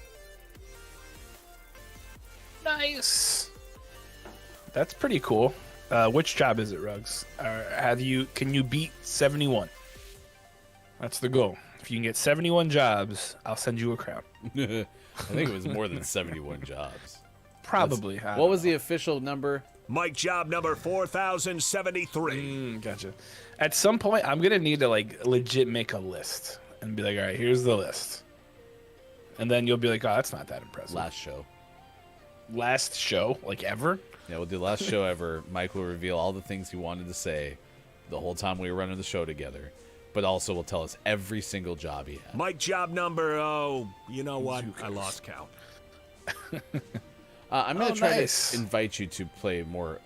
Nice. That's pretty cool. Which job is it, Ruggs? Can you beat 71? That's the goal. If you can get 71 jobs, I'll send you a crown. I think it was more than 71 jobs. Probably. What was the official number? Mike job number 4073. Gotcha. At some point, I'm gonna need to like legit make a list and be like, all right, here's the list, and then you'll be like, oh, that's not that impressive. Last show, like ever. Yeah, we'll do last show ever. Mike will reveal all the things he wanted to say the whole time we were running the show together, but also will tell us every single job he had. Mike job number, you know what? I lost count. I'm going to try nice. to invite you to play more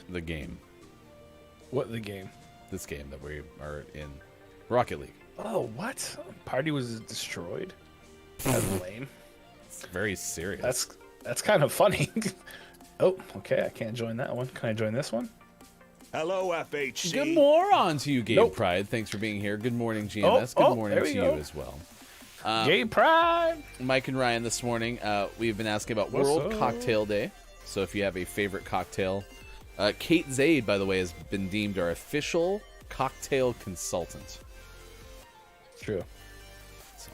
the game. What the game? This game that we are in. Rocket League. Oh, what? Party was destroyed? That's lame. It's very serious. That's kind of funny. Oh, okay, I can't join that one. Can I join this one? Hello, FHC. Good morning to you, Game Nope. Pride. Thanks for being here. Good morning, GMS. Good morning there to we you go. as well. Gay Pride! Mike and Ryan this morning, we've been asking about What's World up? Cocktail Day. So if you have a favorite cocktail, Kate Zaid, by the way, has been deemed our official cocktail consultant. True.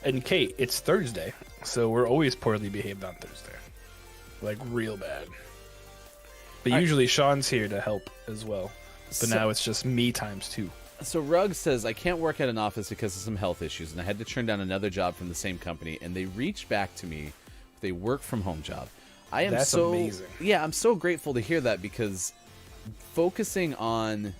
And Kate, it's Thursday, so we're always poorly behaved on Thursday. Like, real bad. But usually Sean's here to help as well. But now it's just me times 2. So Rugg says, I can't work at an office because of some health issues, and I had to turn down another job from the same company, and they reached back to me with a work-from-home job. I am That's so amazing. Yeah, I'm so grateful to hear that, because focusing on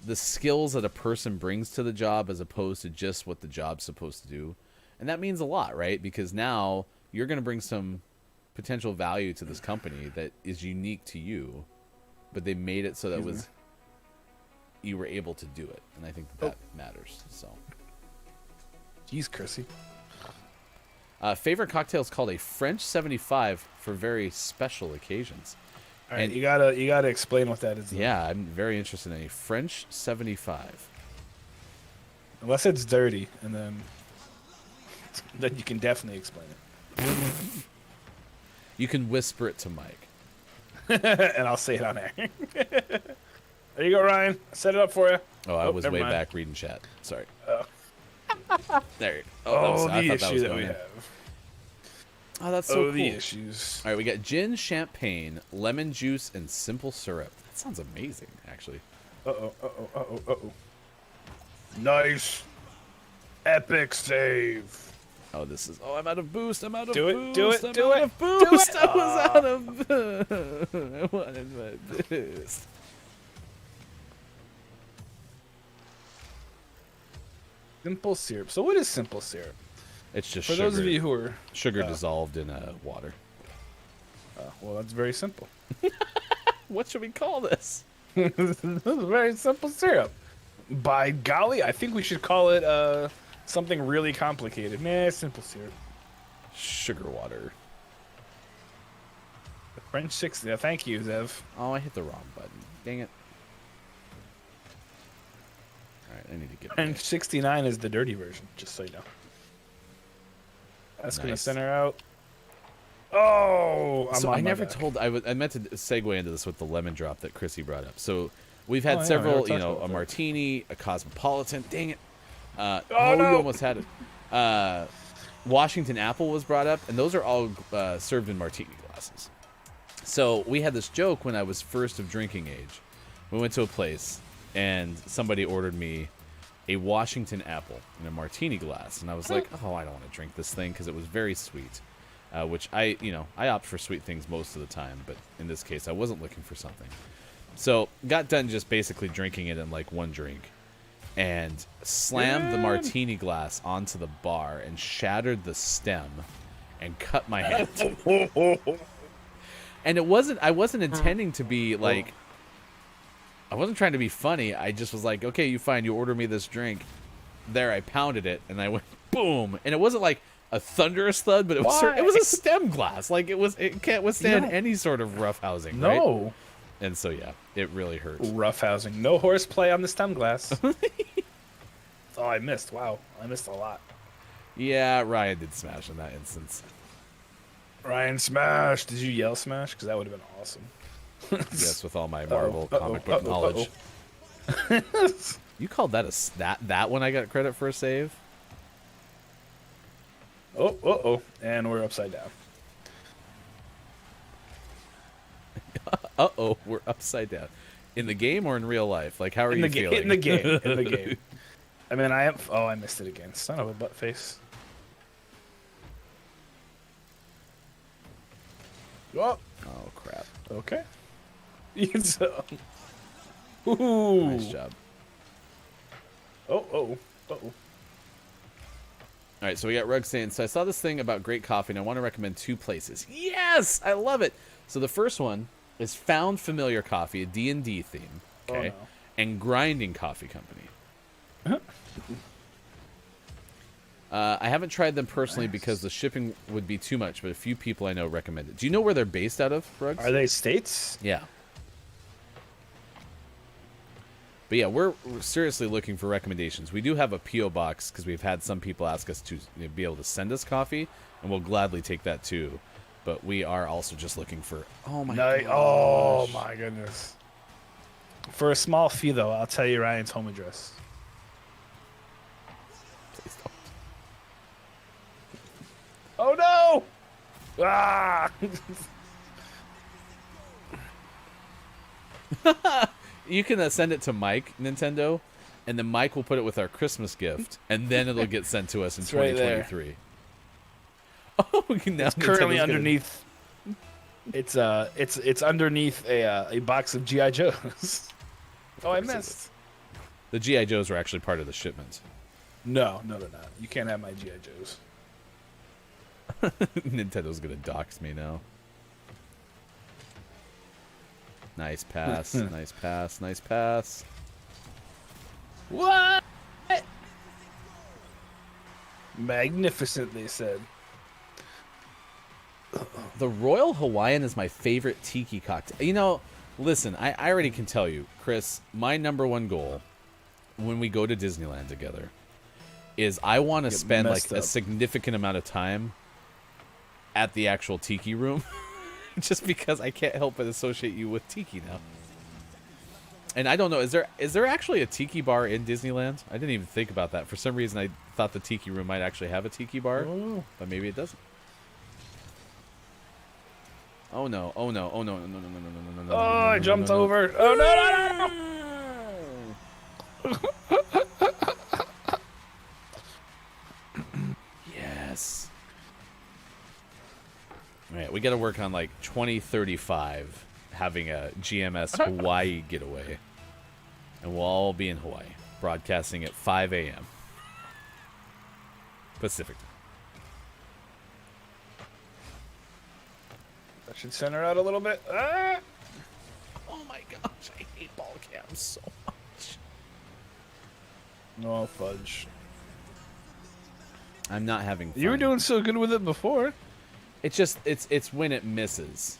the skills that a person brings to the job as opposed to just what the job's supposed to do, and that means a lot, right? Because now you're going to bring some potential value to this company that is unique to you, but they made it so that was you were able to do it, and I think that matters. So, Jeez, Chrissy. favorite cocktail is called a French 75 for very special occasions. All right, And- you gotta explain what that is. though. Yeah, I'm very interested in a French 75. Unless it's dirty, and then you can definitely explain it. You can whisper it to Mike. And I'll say it on air. There you go, Ryan. I set it up for you. Oh, I was never way mind. back reading chat. Sorry. There. Oh, I the thought that issue was that going we in. have. Oh, that's so the cool. issues. All right, we got gin, champagne, lemon juice, and simple syrup. That sounds amazing, actually. Uh-oh. Nice. Epic save. Oh, this is. Oh, I'm out of boost. I'm out of Do it, boost. do it, I'm do out it, of do boost. it. I was out of boost. I wanted my boost. Simple syrup. So what is simple syrup? It's just For sugar, those of you who are... sugar dissolved in water. well, that's very simple. What should we call this? This is very simple syrup. By golly, I think we should call it something really complicated. Nah, simple syrup. Sugar water. The French 60. Yeah, thank you, Zev. Oh, I hit the wrong button. Dang it. All right, I need to get French 69 is the dirty version, just so you know. That's gonna Nice. center out. Oh, I'm So on I my never back. told. I meant to segue into this with the lemon drop that Chrissy brought up. So we've had Oh, yeah, we several, never you talked know, about a that. martini, a cosmopolitan. Dang it! Oh, no. you almost had it. Washington apple was brought up, and those are all served in martini glasses. So we had this joke when I was first of drinking age. We went to a place, and somebody ordered me a Washington apple in a martini glass, and I was like, oh, I don't want to drink this thing because it was very sweet. Which I opt for sweet things most of the time, but in this case, I wasn't looking for something. So got done just basically drinking it in like one drink, and slammed the martini glass onto the bar and shattered the stem, and cut my hand. And I wasn't intending to be like, I wasn't trying to be funny. I just was like, okay, you fine, you order me this drink. There, I pounded it, and I went boom, and it wasn't like a thunderous thud, but it was a stem glass. Like it can't withstand any sort of roughhousing. Right? No. And so yeah, it really hurt. Roughhousing. No horseplay on the stem glass. Oh, I missed. Wow. I missed a lot. Yeah, Ryan did smash in that instance. Ryan smash. Did you yell smash? Because that would have been awesome. Yes, with all my Marvel comic book knowledge. You called that that one I got credit for a save? Oh, and we're upside down. Uh-oh, we're upside down. In the game or in real life? Like, how are you feeling? In the game. I mean, I missed it again. Son of a butt face. Oh, crap. okay. Ooh. Nice job. Oh. All right, so we got Rug saying, so I saw this thing about great coffee, and I want to recommend 2 places. Yes! I love it! So the first one is Found Familiar Coffee, a D&D theme, okay? Oh, no. And Grinding Coffee Company. I haven't tried them personally because the shipping would be too much, but a few people I know recommend it. Do you know where they're based out of, Rugs? Are they states? Yeah. But yeah, we're seriously looking for recommendations. We do have a P.O. box because we've had some people ask us to be able to send us coffee, and we'll gladly take that too. But we are also just looking for... Oh, my gosh. Oh, my goodness. For a small fee, though, I'll tell you Ryan's home address. Please don't. Oh, no! Ah! You can send it to Mike, Nintendo, and then Mike will put it with our Christmas gift, and then it'll get sent to us in It's right there. 2023. Oh, now It's currently Nintendo's underneath. It's underneath a box of GI Joes. Oh, I missed. The G.I. Joes are actually part of the shipment. No, they're not. You can't have my GI Joes. Nintendo's gonna dox me now. Nice pass, nice pass, nice pass. What? Magnificent, they said. The Royal Hawaiian is my favorite tiki cocktail. You know, listen, I already can tell you, Chris, my #1 goal when we go to Disneyland together is I want to spend like a significant amount of time at the actual tiki room. Just because I can't help but associate you with tiki now. And I don't know, is there actually a tiki bar in Disneyland? I didn't even think about that. For some reason, I thought the tiki room might actually have a tiki bar, but maybe it doesn't. Oh no! Oh no! Oh no! No! No! No! No! No! No! No! Oh, I jumped over. Oh no! Yes. All right, we got to work on like 2035 having a GMS Hawaii getaway, and we'll all be in Hawaii, broadcasting at 5 a.m. Pacific. I should center out a little bit. Ah! Oh my gosh, I hate ball cams so much. No fudge. I'm not having fun. You were doing so good with it before. It's just it's when it misses.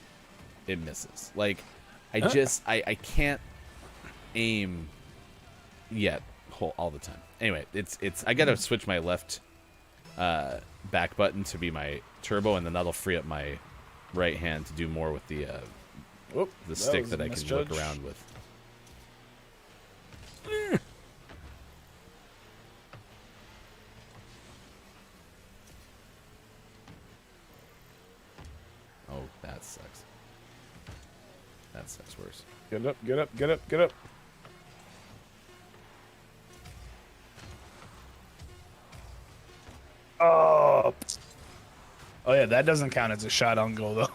It misses. Like I can't aim yet all the time. Anyway, it's I gotta switch my left back button to be my turbo, and then that'll free up my right hand to do more with the stick that I can look around with. Oh, that sucks. That sucks worse. Get up, get up, get up, get up. Oh. Oh yeah, that doesn't count as a shot on goal though.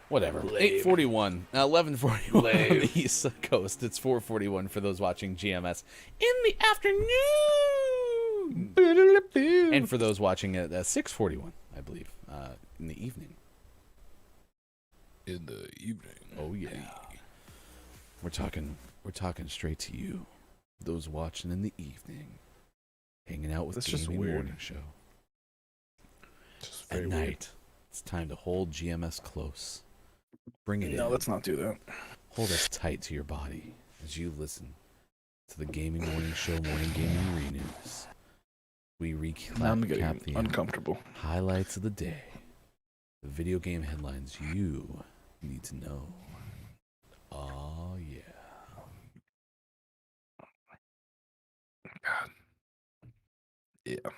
Whatever. Lame. 8:41. 11:41 on the East Coast. It's 4:41 for those watching GMS in the afternoon. And for those watching at 6:41, I believe, in the evening. In the evening. Oh yeah. We're talking straight to you, those watching in the evening, hanging out with That's Gaming just weird. Morning Show. Just At very night, weird. it's time to hold GMS close. Bring it in. No, let's not do that. Hold us tight to your body as you listen to the Gaming Morning Show Morning Gaming Re-News. We Now I'm recap getting the uncomfortable. highlights of the day, the video game headlines you need to know. Oh yeah. God. Yeah.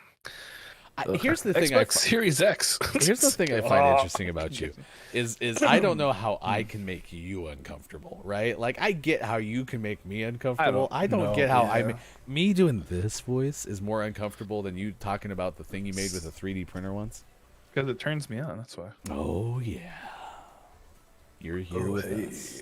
Here's the thing. Xbox Series X. Here's the thing I find interesting about you is I don't know how I can make you uncomfortable, right? Like I get how you can make me uncomfortable. I don't get how me doing this voice is more uncomfortable than you talking about the thing you made with a 3D printer once. Because it turns me on. That's why. Oh yeah, you're here with us.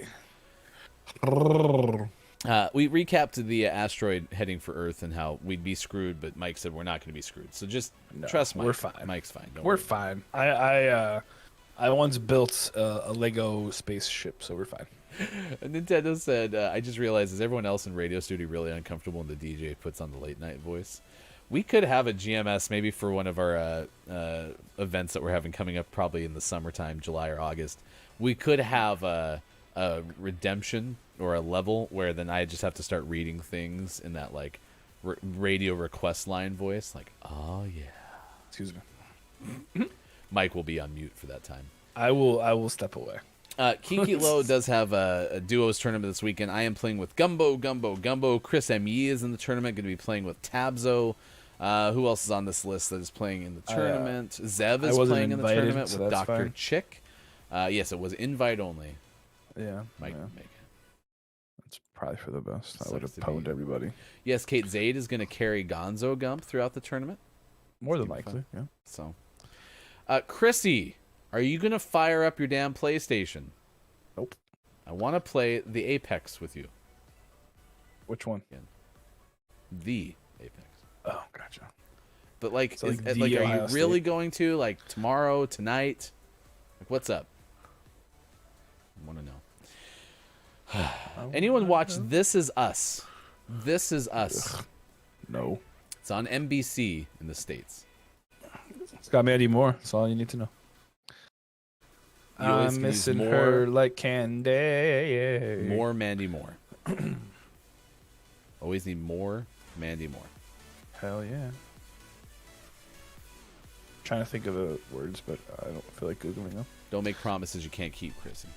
We recapped the asteroid heading for Earth and how we'd be screwed, but Mike said we're not going to be screwed. So just trust Mike. We're fine. Mike's fine. We're fine. I once built a Lego spaceship, so we're fine. Nintendo said, I just realized, is everyone else in Radio Studio really uncomfortable when the DJ puts on the late night voice? We could have a GMS maybe for one of our events that we're having coming up probably in the summertime, July or August. We could have a redemption or a level where then I just have to start reading things in that like radio request line voice. Like, oh yeah. Excuse me. Mike will be on mute for that time. I will step away. Kiki Low does have a duos tournament this weekend. I am playing with Gumbo. Chris M.E. is in the tournament, going to be playing with Tabzo. Who else is on this list that is playing in the tournament? Zev is playing in the tournament with Dr. Chick. Yes, it was invite only. Yeah. Mike make it. That's probably for the best. I would have pwned everybody. Yes, Kate Zaid is going to carry Gonzo Gump throughout the tournament. More than likely, yeah. So, Chrissy, are you going to fire up your damn PlayStation? Nope. I want to play the Apex with you. Which one? Again. The Apex. Oh, gotcha. But like, So, are you really going to like tomorrow, tonight? Like, what's up? I want to know. Anyone watch This Is Us? This Is Us. No. It's on NBC in the States. It's got Mandy Moore. That's all you need to know. You always I'm can use missing her like candy. More Mandy Moore. Always need more Mandy Moore. Hell yeah. Trying to think of the words, but I don't feel like Googling them. Don't make promises you can't keep, Chrissy.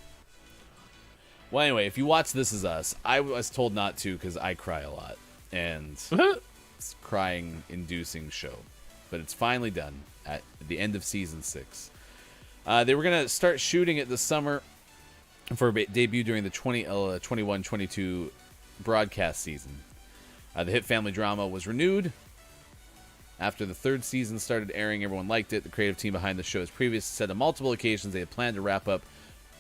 Well, anyway, if you watch This Is Us, I was told not to because I cry a lot. And it's a crying-inducing show. But it's finally done at the end of Season 6. They were going to start shooting it this summer for a debut during the 21-22 broadcast season. The hit family drama was renewed. After the third season started airing, everyone liked it. The creative team behind the show has previously said on multiple occasions they had planned to wrap up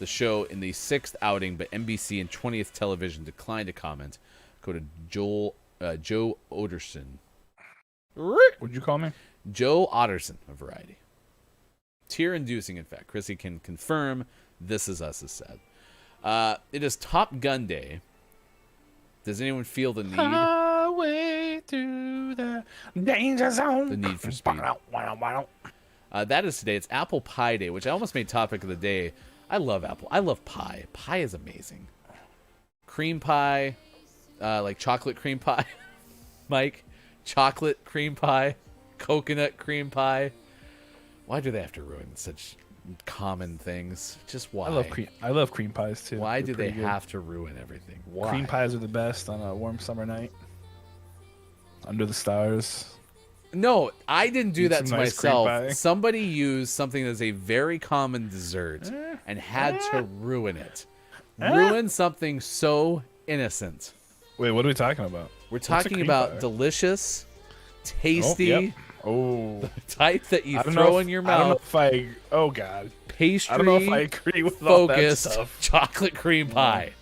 the show in the 6th outing, but NBC and 20th Television declined to comment. Go to Joe Otterson. What'd you call me? Joe Otterson of Variety. Tear-inducing, in fact. Chrissy can confirm This Is Us is sad. It is Top Gun Day. Does anyone feel the need? Highway to the danger zone. The need for speed. That is today. It's Apple Pie Day, which I almost made topic of the day. I love apple. I love pie. Pie is amazing. Cream pie, like chocolate cream pie. Mike, chocolate cream pie, coconut cream pie. Why do they have to ruin such common things? Just why? I love cream pies too. Why do they have to ruin everything? Why? Cream pies are the best on a warm summer night. Under the stars. No, I didn't do that to nice cream myself. pie. Somebody used something that's a very common dessert and had to ruin it. Ruin something so innocent. Wait, what are we talking about? We're talking about pie? Delicious, tasty, type that you throw in your mouth. I don't know if I. Oh God. Pastry. I don't know if I agree with all that focused stuff. chocolate cream pie.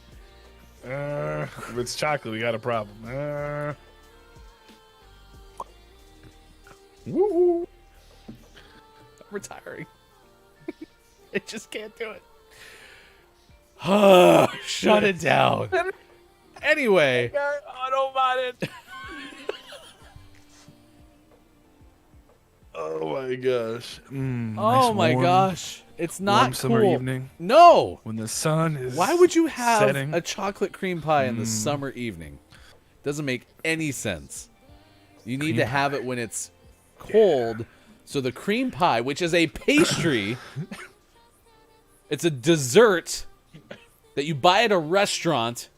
If it's chocolate, we got a problem. Woo! I'm retiring. I just can't do it. Shut it down. Anyway. Automated. Oh my gosh. Oh my gosh. It's not warm cool. summer evening. No. When the sun is Why would you have setting. a chocolate cream pie in the summer evening? Doesn't make any sense. You need to have it when it's cold. So the cream pie, which is a pastry, it's a dessert that you buy at a restaurant.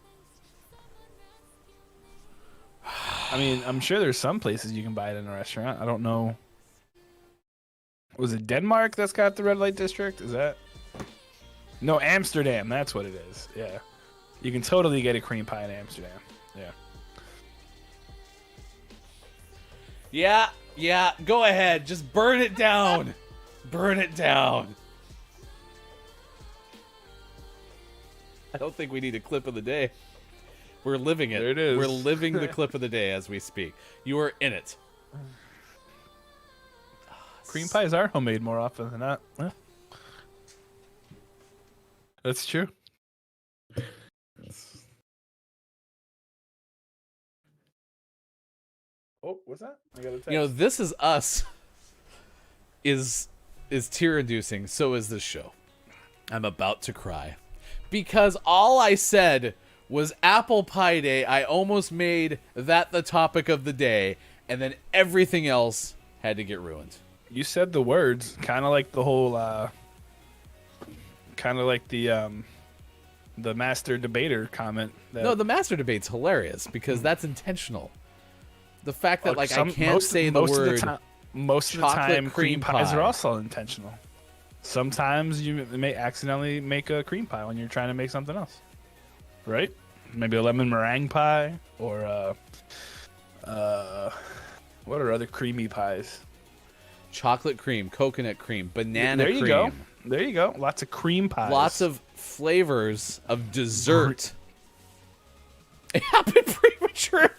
I mean, I'm sure there's some places you can buy it in a restaurant. I don't know. Was it Denmark that's got the red light district? Is that? No, Amsterdam. That's what it is. Yeah. You can totally get a cream pie in Amsterdam. Yeah. Yeah, go ahead. Just burn it down. Burn it down. I don't think we need a clip of the day. We're living it. There it is. We're living the clip of the day as we speak. You are in it. Cream pies are homemade more often than not. Yeah. That's true. Oh, what's that? I got a text. You know, This Is Us is tear-inducing. So is this show. I'm about to cry. Because all I said was Apple Pie Day. I almost made that the topic of the day. And then everything else had to get ruined. You said the words, kind of like the whole, kind of like the master debater comment. No, the master debate's hilarious because that's intentional. The fact that I can't say the word most of the time cream pies pie. are also intentional. Sometimes you may accidentally make a cream pie when you're trying to make something else, right? Maybe a lemon meringue pie or what are other creamy pies? Chocolate cream, coconut cream, banana there you cream. Go. There you go. Lots of cream pies. Lots of flavors of dessert. It happened prematurely.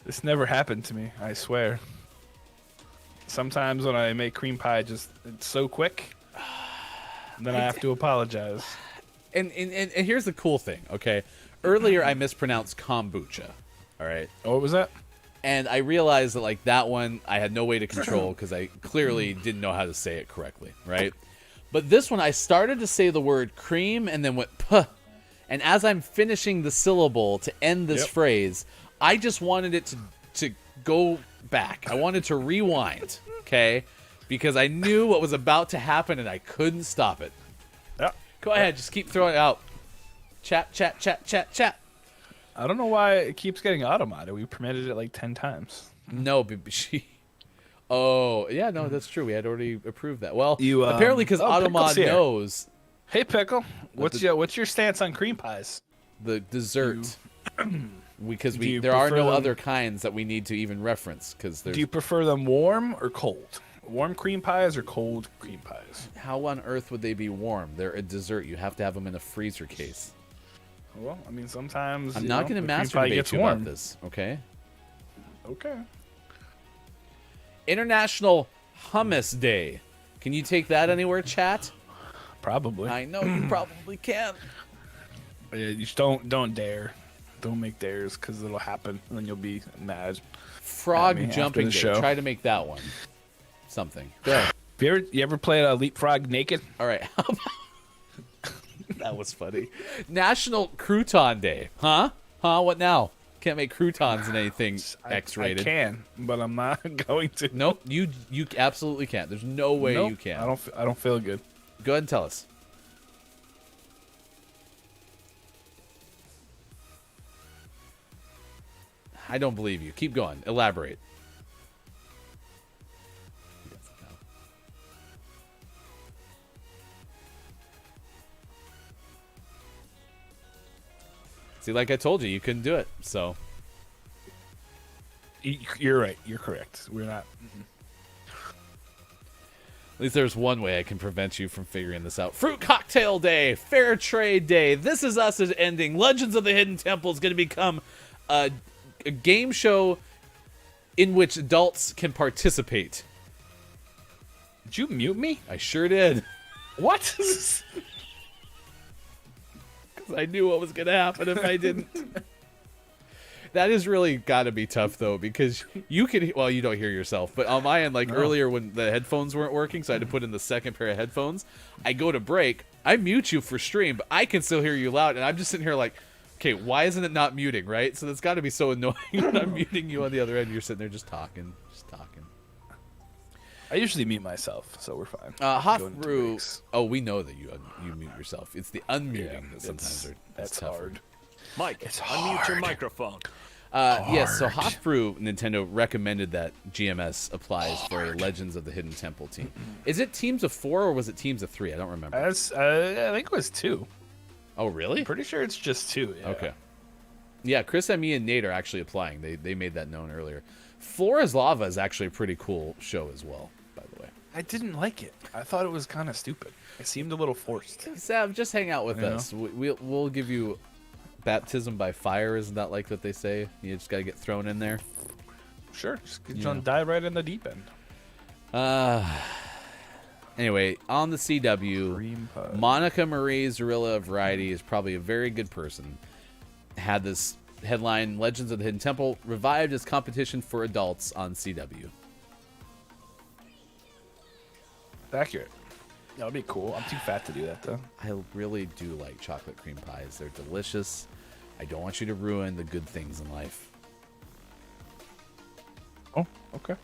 This never happened to me, I swear. Sometimes when I make cream pie, it's so quick, then I have to apologize. And here's the cool thing, okay? Earlier I mispronounced kombucha, all right? Oh, what was that? And I realized that that one I had no way to control because I clearly didn't know how to say it correctly, right? But this one I started to say the word cream and then went puh. And as I'm finishing the syllable to end this phrase, I just wanted it to go back. I wanted to rewind, okay? Because I knew what was about to happen and I couldn't stop it. Yep. Go ahead, just keep throwing it out. Chat, chat, chat, chat, chat. I don't know why it keeps getting automated. We permitted it like 10 times. No, she... Oh, yeah, no, that's true. We had already approved that. Well, You, apparently because Automod knows Hey, Pickle, what's your stance on cream pies? the dessert. Because Do you there are prefer no them- other kinds that we need to even reference. Because there's... Do you prefer them warm or cold? Warm cream pies or cold cream pies? How on earth would they be warm? They're a dessert. You have to have them in a freezer case. Well, I mean, sometimes I'm not going to masturbate you about this, okay? Okay. International Hummus Day. Can you take that anywhere, chat? Probably. I know you probably can. Yeah, you just don't dare. Don't make dares because it'll happen and then you'll be mad. Frog At me after jumping the day. show. Try to make that one. Something. Go. You ever played a leapfrog naked? All right. How about... That was funny. National Crouton Day. Huh? What now? Can't make croutons in anything X-rated. I can, but I'm not going to. Nope. You absolutely can't. There's no way Nope, you can. I don't feel good. Go ahead and tell us. I don't believe you. Keep going. Elaborate. See, like I told you, you couldn't do it. So You're right. You're correct. We're not. at least there's one way I can prevent you from figuring this out. Fruit Cocktail Day, Fair Trade Day. This Is Us is ending. Legends of the Hidden Temple is going to become a game show in which adults can participate. Did you mute me? I sure did. What? Because I knew what was going to happen if I didn't. That has really got to be tough, though, because you can... Well, you don't hear yourself, but on my end, earlier when the headphones weren't working, so I had to put in the second pair of headphones, I go to break, I mute you for stream, but I can still hear you loud, and I'm just sitting here like, okay, why isn't it not muting, right? So that's got to be so annoying when I'm muting you on the other end. You're sitting there just talking. I usually mute myself, so we're fine. Hot Going to Brew... breaks. Oh, we know that you mute yourself. It's the unmuting that sometimes it's- are... That's tougher. hard. Mike, It's unmute your hard. microphone. Yes, so Hofbrew Nintendo recommended that GMS applies for a Legends of the Hidden Temple team. Is it teams of 4 or was it teams of 3? I don't remember. I think it was 2. Oh, really? I'm pretty sure it's just 2. Yeah. Okay. Yeah, Chris, Me, and Nate are actually applying. They made that known earlier. Floor is Lava is actually a pretty cool show as well, by the way. I didn't like it. I thought it was kind of stupid. It seemed a little forced. Sav, just hang out with us. We'll give you baptism by fire. Isn't that like what they say? You just got to get thrown in there. Sure. Just dive right in the deep end. Anyway, on the CW, Monica Marie Zarilla of Variety is probably a very good person. Had this headline, Legends of the Hidden Temple revived as competition for adults on CW. Accurate. That would be cool. I'm too fat to do that, though. I really do like chocolate cream pies. They're delicious. I don't want you to ruin the good things in life. Oh, okay.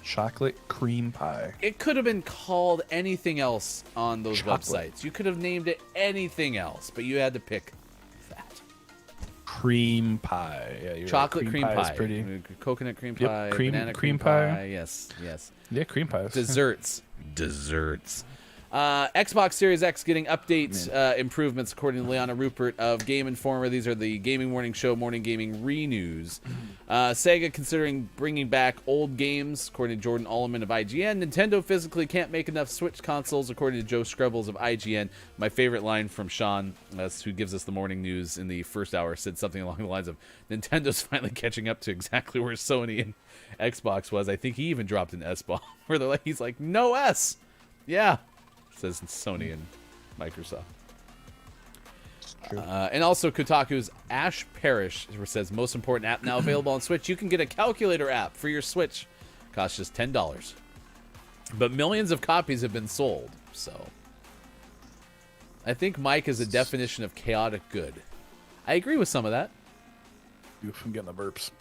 Chocolate cream pie. It could have been called anything else on those Chocolate. websites. You could have named it anything else, but you had to pick that. Cream pie. Yeah, you're Chocolate right. cream pie. Is pretty. Coconut cream Yep, pie. cream- Banana cream pie. Yes, yes. Yeah, cream pies. Desserts. Xbox Series X getting updates, improvements, according to Liana Rupert of Game Informer. These are the Gaming Morning Show, Morning Gaming Renews. Sega considering bringing back old games, according to Jordan Alleman of IGN. Nintendo physically can't make enough Switch consoles, according to Joe Scrubbles of IGN. My favorite line from Sean, who gives us the morning news in the first hour, said something along the lines of, Nintendo's finally catching up to exactly where Sony and Xbox was. I think he even dropped an S-bomb, where he's like, no S! Yeah. Says Sony and Microsoft. And also Kotaku's Ash Parrish says, most important app now available on Switch. You can get a calculator app for your Switch. Costs just $10. But millions of copies have been sold, so I think Mike is a definition of chaotic good. I agree with some of that. I'm getting the burps.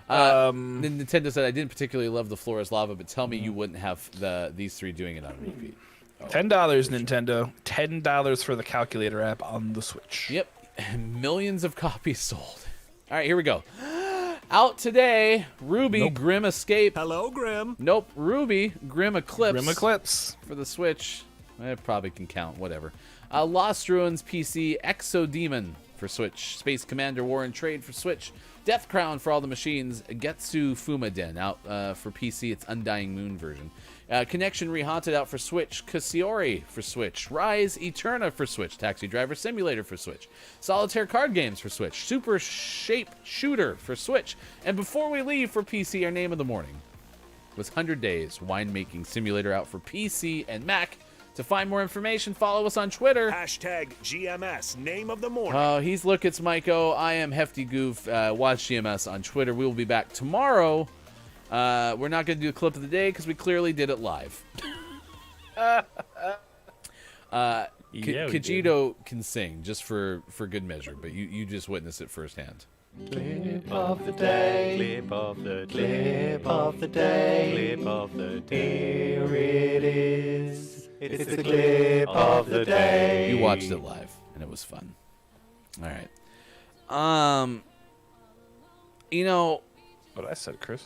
Nintendo said, I didn't particularly love the Floor is Lava, but tell me you wouldn't have these three doing it on repeat. $10, Nintendo. $10 for the calculator app on the Switch. Yep. Millions of copies sold. All right, here we go. Out today, Ruby Grim Escape. Hello, Grim. Nope, Ruby Grim Eclipse. Grim Eclipse. For the Switch. It probably can count, whatever. Lost Ruins PC, Exodemon for Switch. Space Commander War and Trade for Switch. Death Crown for all the machines. Getsu Fumaden out for PC. It's Undying Moon version. Connection Rehaunted out for Switch. Cassiori for Switch. Rise Eterna for Switch. Taxi Driver Simulator for Switch. Solitaire Card Games for Switch. Super Shape Shooter for Switch. And before we leave for PC, our name of the morning was 100 Days Winemaking Simulator out for PC and Mac. To find more information, follow us on Twitter. Hashtag GMS, name of the morning. Oh, he's Look, it's Maiko. I am Hefty Goof. Watch GMS on Twitter. We will be back tomorrow. We're not going to do a clip of the day because we clearly did it live. Kajito can sing just for good measure, but you just witnessed it firsthand. Clip of the day. Clip of the day. Clip of the day. Clip of the day. Here it is. It's the clip of the day. You watched it live, and it was fun. All right. You know, What I said, Chris.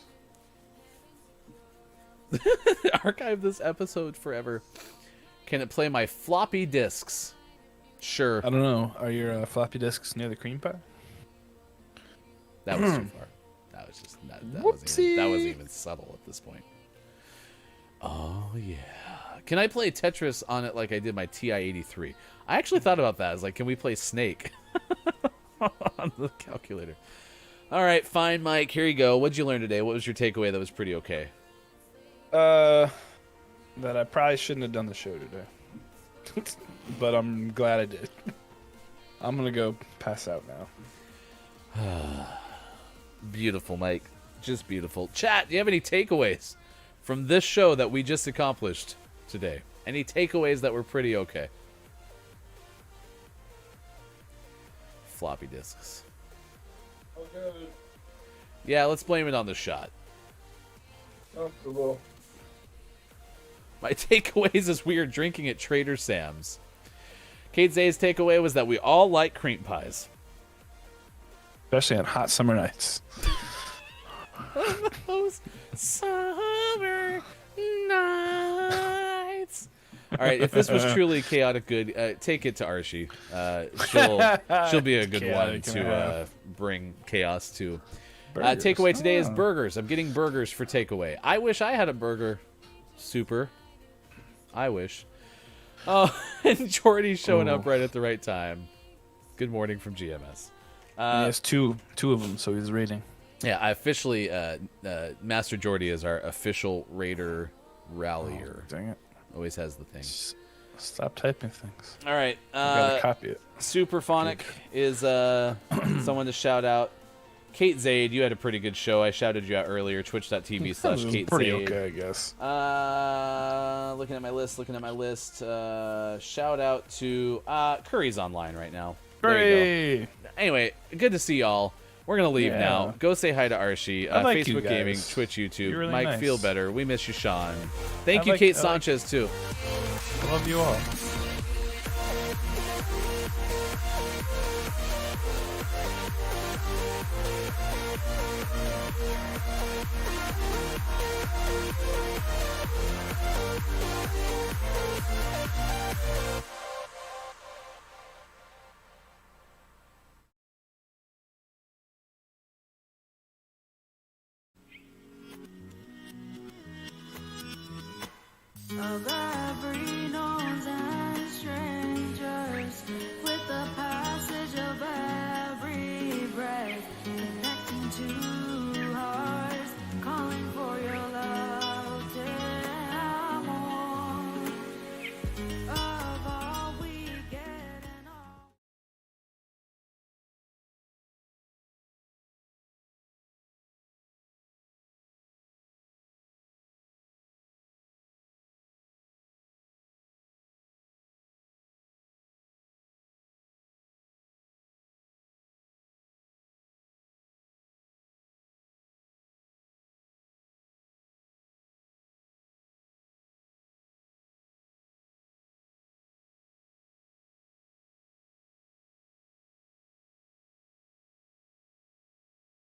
archive this episode forever. Can it play my floppy disks? Sure. I don't know. Are your floppy disks near the cream pie? That was too far. That was just that wasn't even subtle at this point. Oh yeah. Can I play Tetris on it like I did my TI-83? I actually thought about that. I was like, can we play Snake on the calculator? All right, fine, Mike. Here you go. What'd you learn today? What was your takeaway that was pretty okay? That I probably shouldn't have done the show today. But I'm glad I did. I'm going to go pass out now. Beautiful, Mike. Just beautiful. Chat, do you have any takeaways from this show that we just accomplished today? Any takeaways that were pretty okay? Floppy disks. Okay. Yeah, let's blame it on the shot. Comfortable. My takeaways is we are drinking at Trader Sam's. Kate Zay's takeaway was that we all like cream pies. especially on hot summer nights. Those summer nights. All right, if this was truly chaotic good, take it to Archie. She'll be a good one to bring chaos to. Takeaway today is burgers. I'm getting burgers for takeaway. I wish I had a burger. Super. I wish. Oh, and Jordy's showing up right at the right time. Good morning from GMS. He has two of them, so he's raiding. Yeah, I officially, Master Jordy is our official Raider rallier. Oh, dang it. Always has the thing. Stop typing things. All right. I gotta copy it. Superphonic is someone to shout out. Kate Zaid, you had a pretty good show. I shouted you out earlier. Twitch.tv/Kate Pretty Zaid. okay, I guess. Looking at my list. Shout out to Curry's online right now. There you go. Anyway, good to see y'all. We're going to leave now. Go say hi to Archie. like you Facebook Gaming, guys. Twitch, YouTube. You're really Mike, nice. feel better. We miss you, Sean. Thank you, Kate Sanchez, too. I love you all.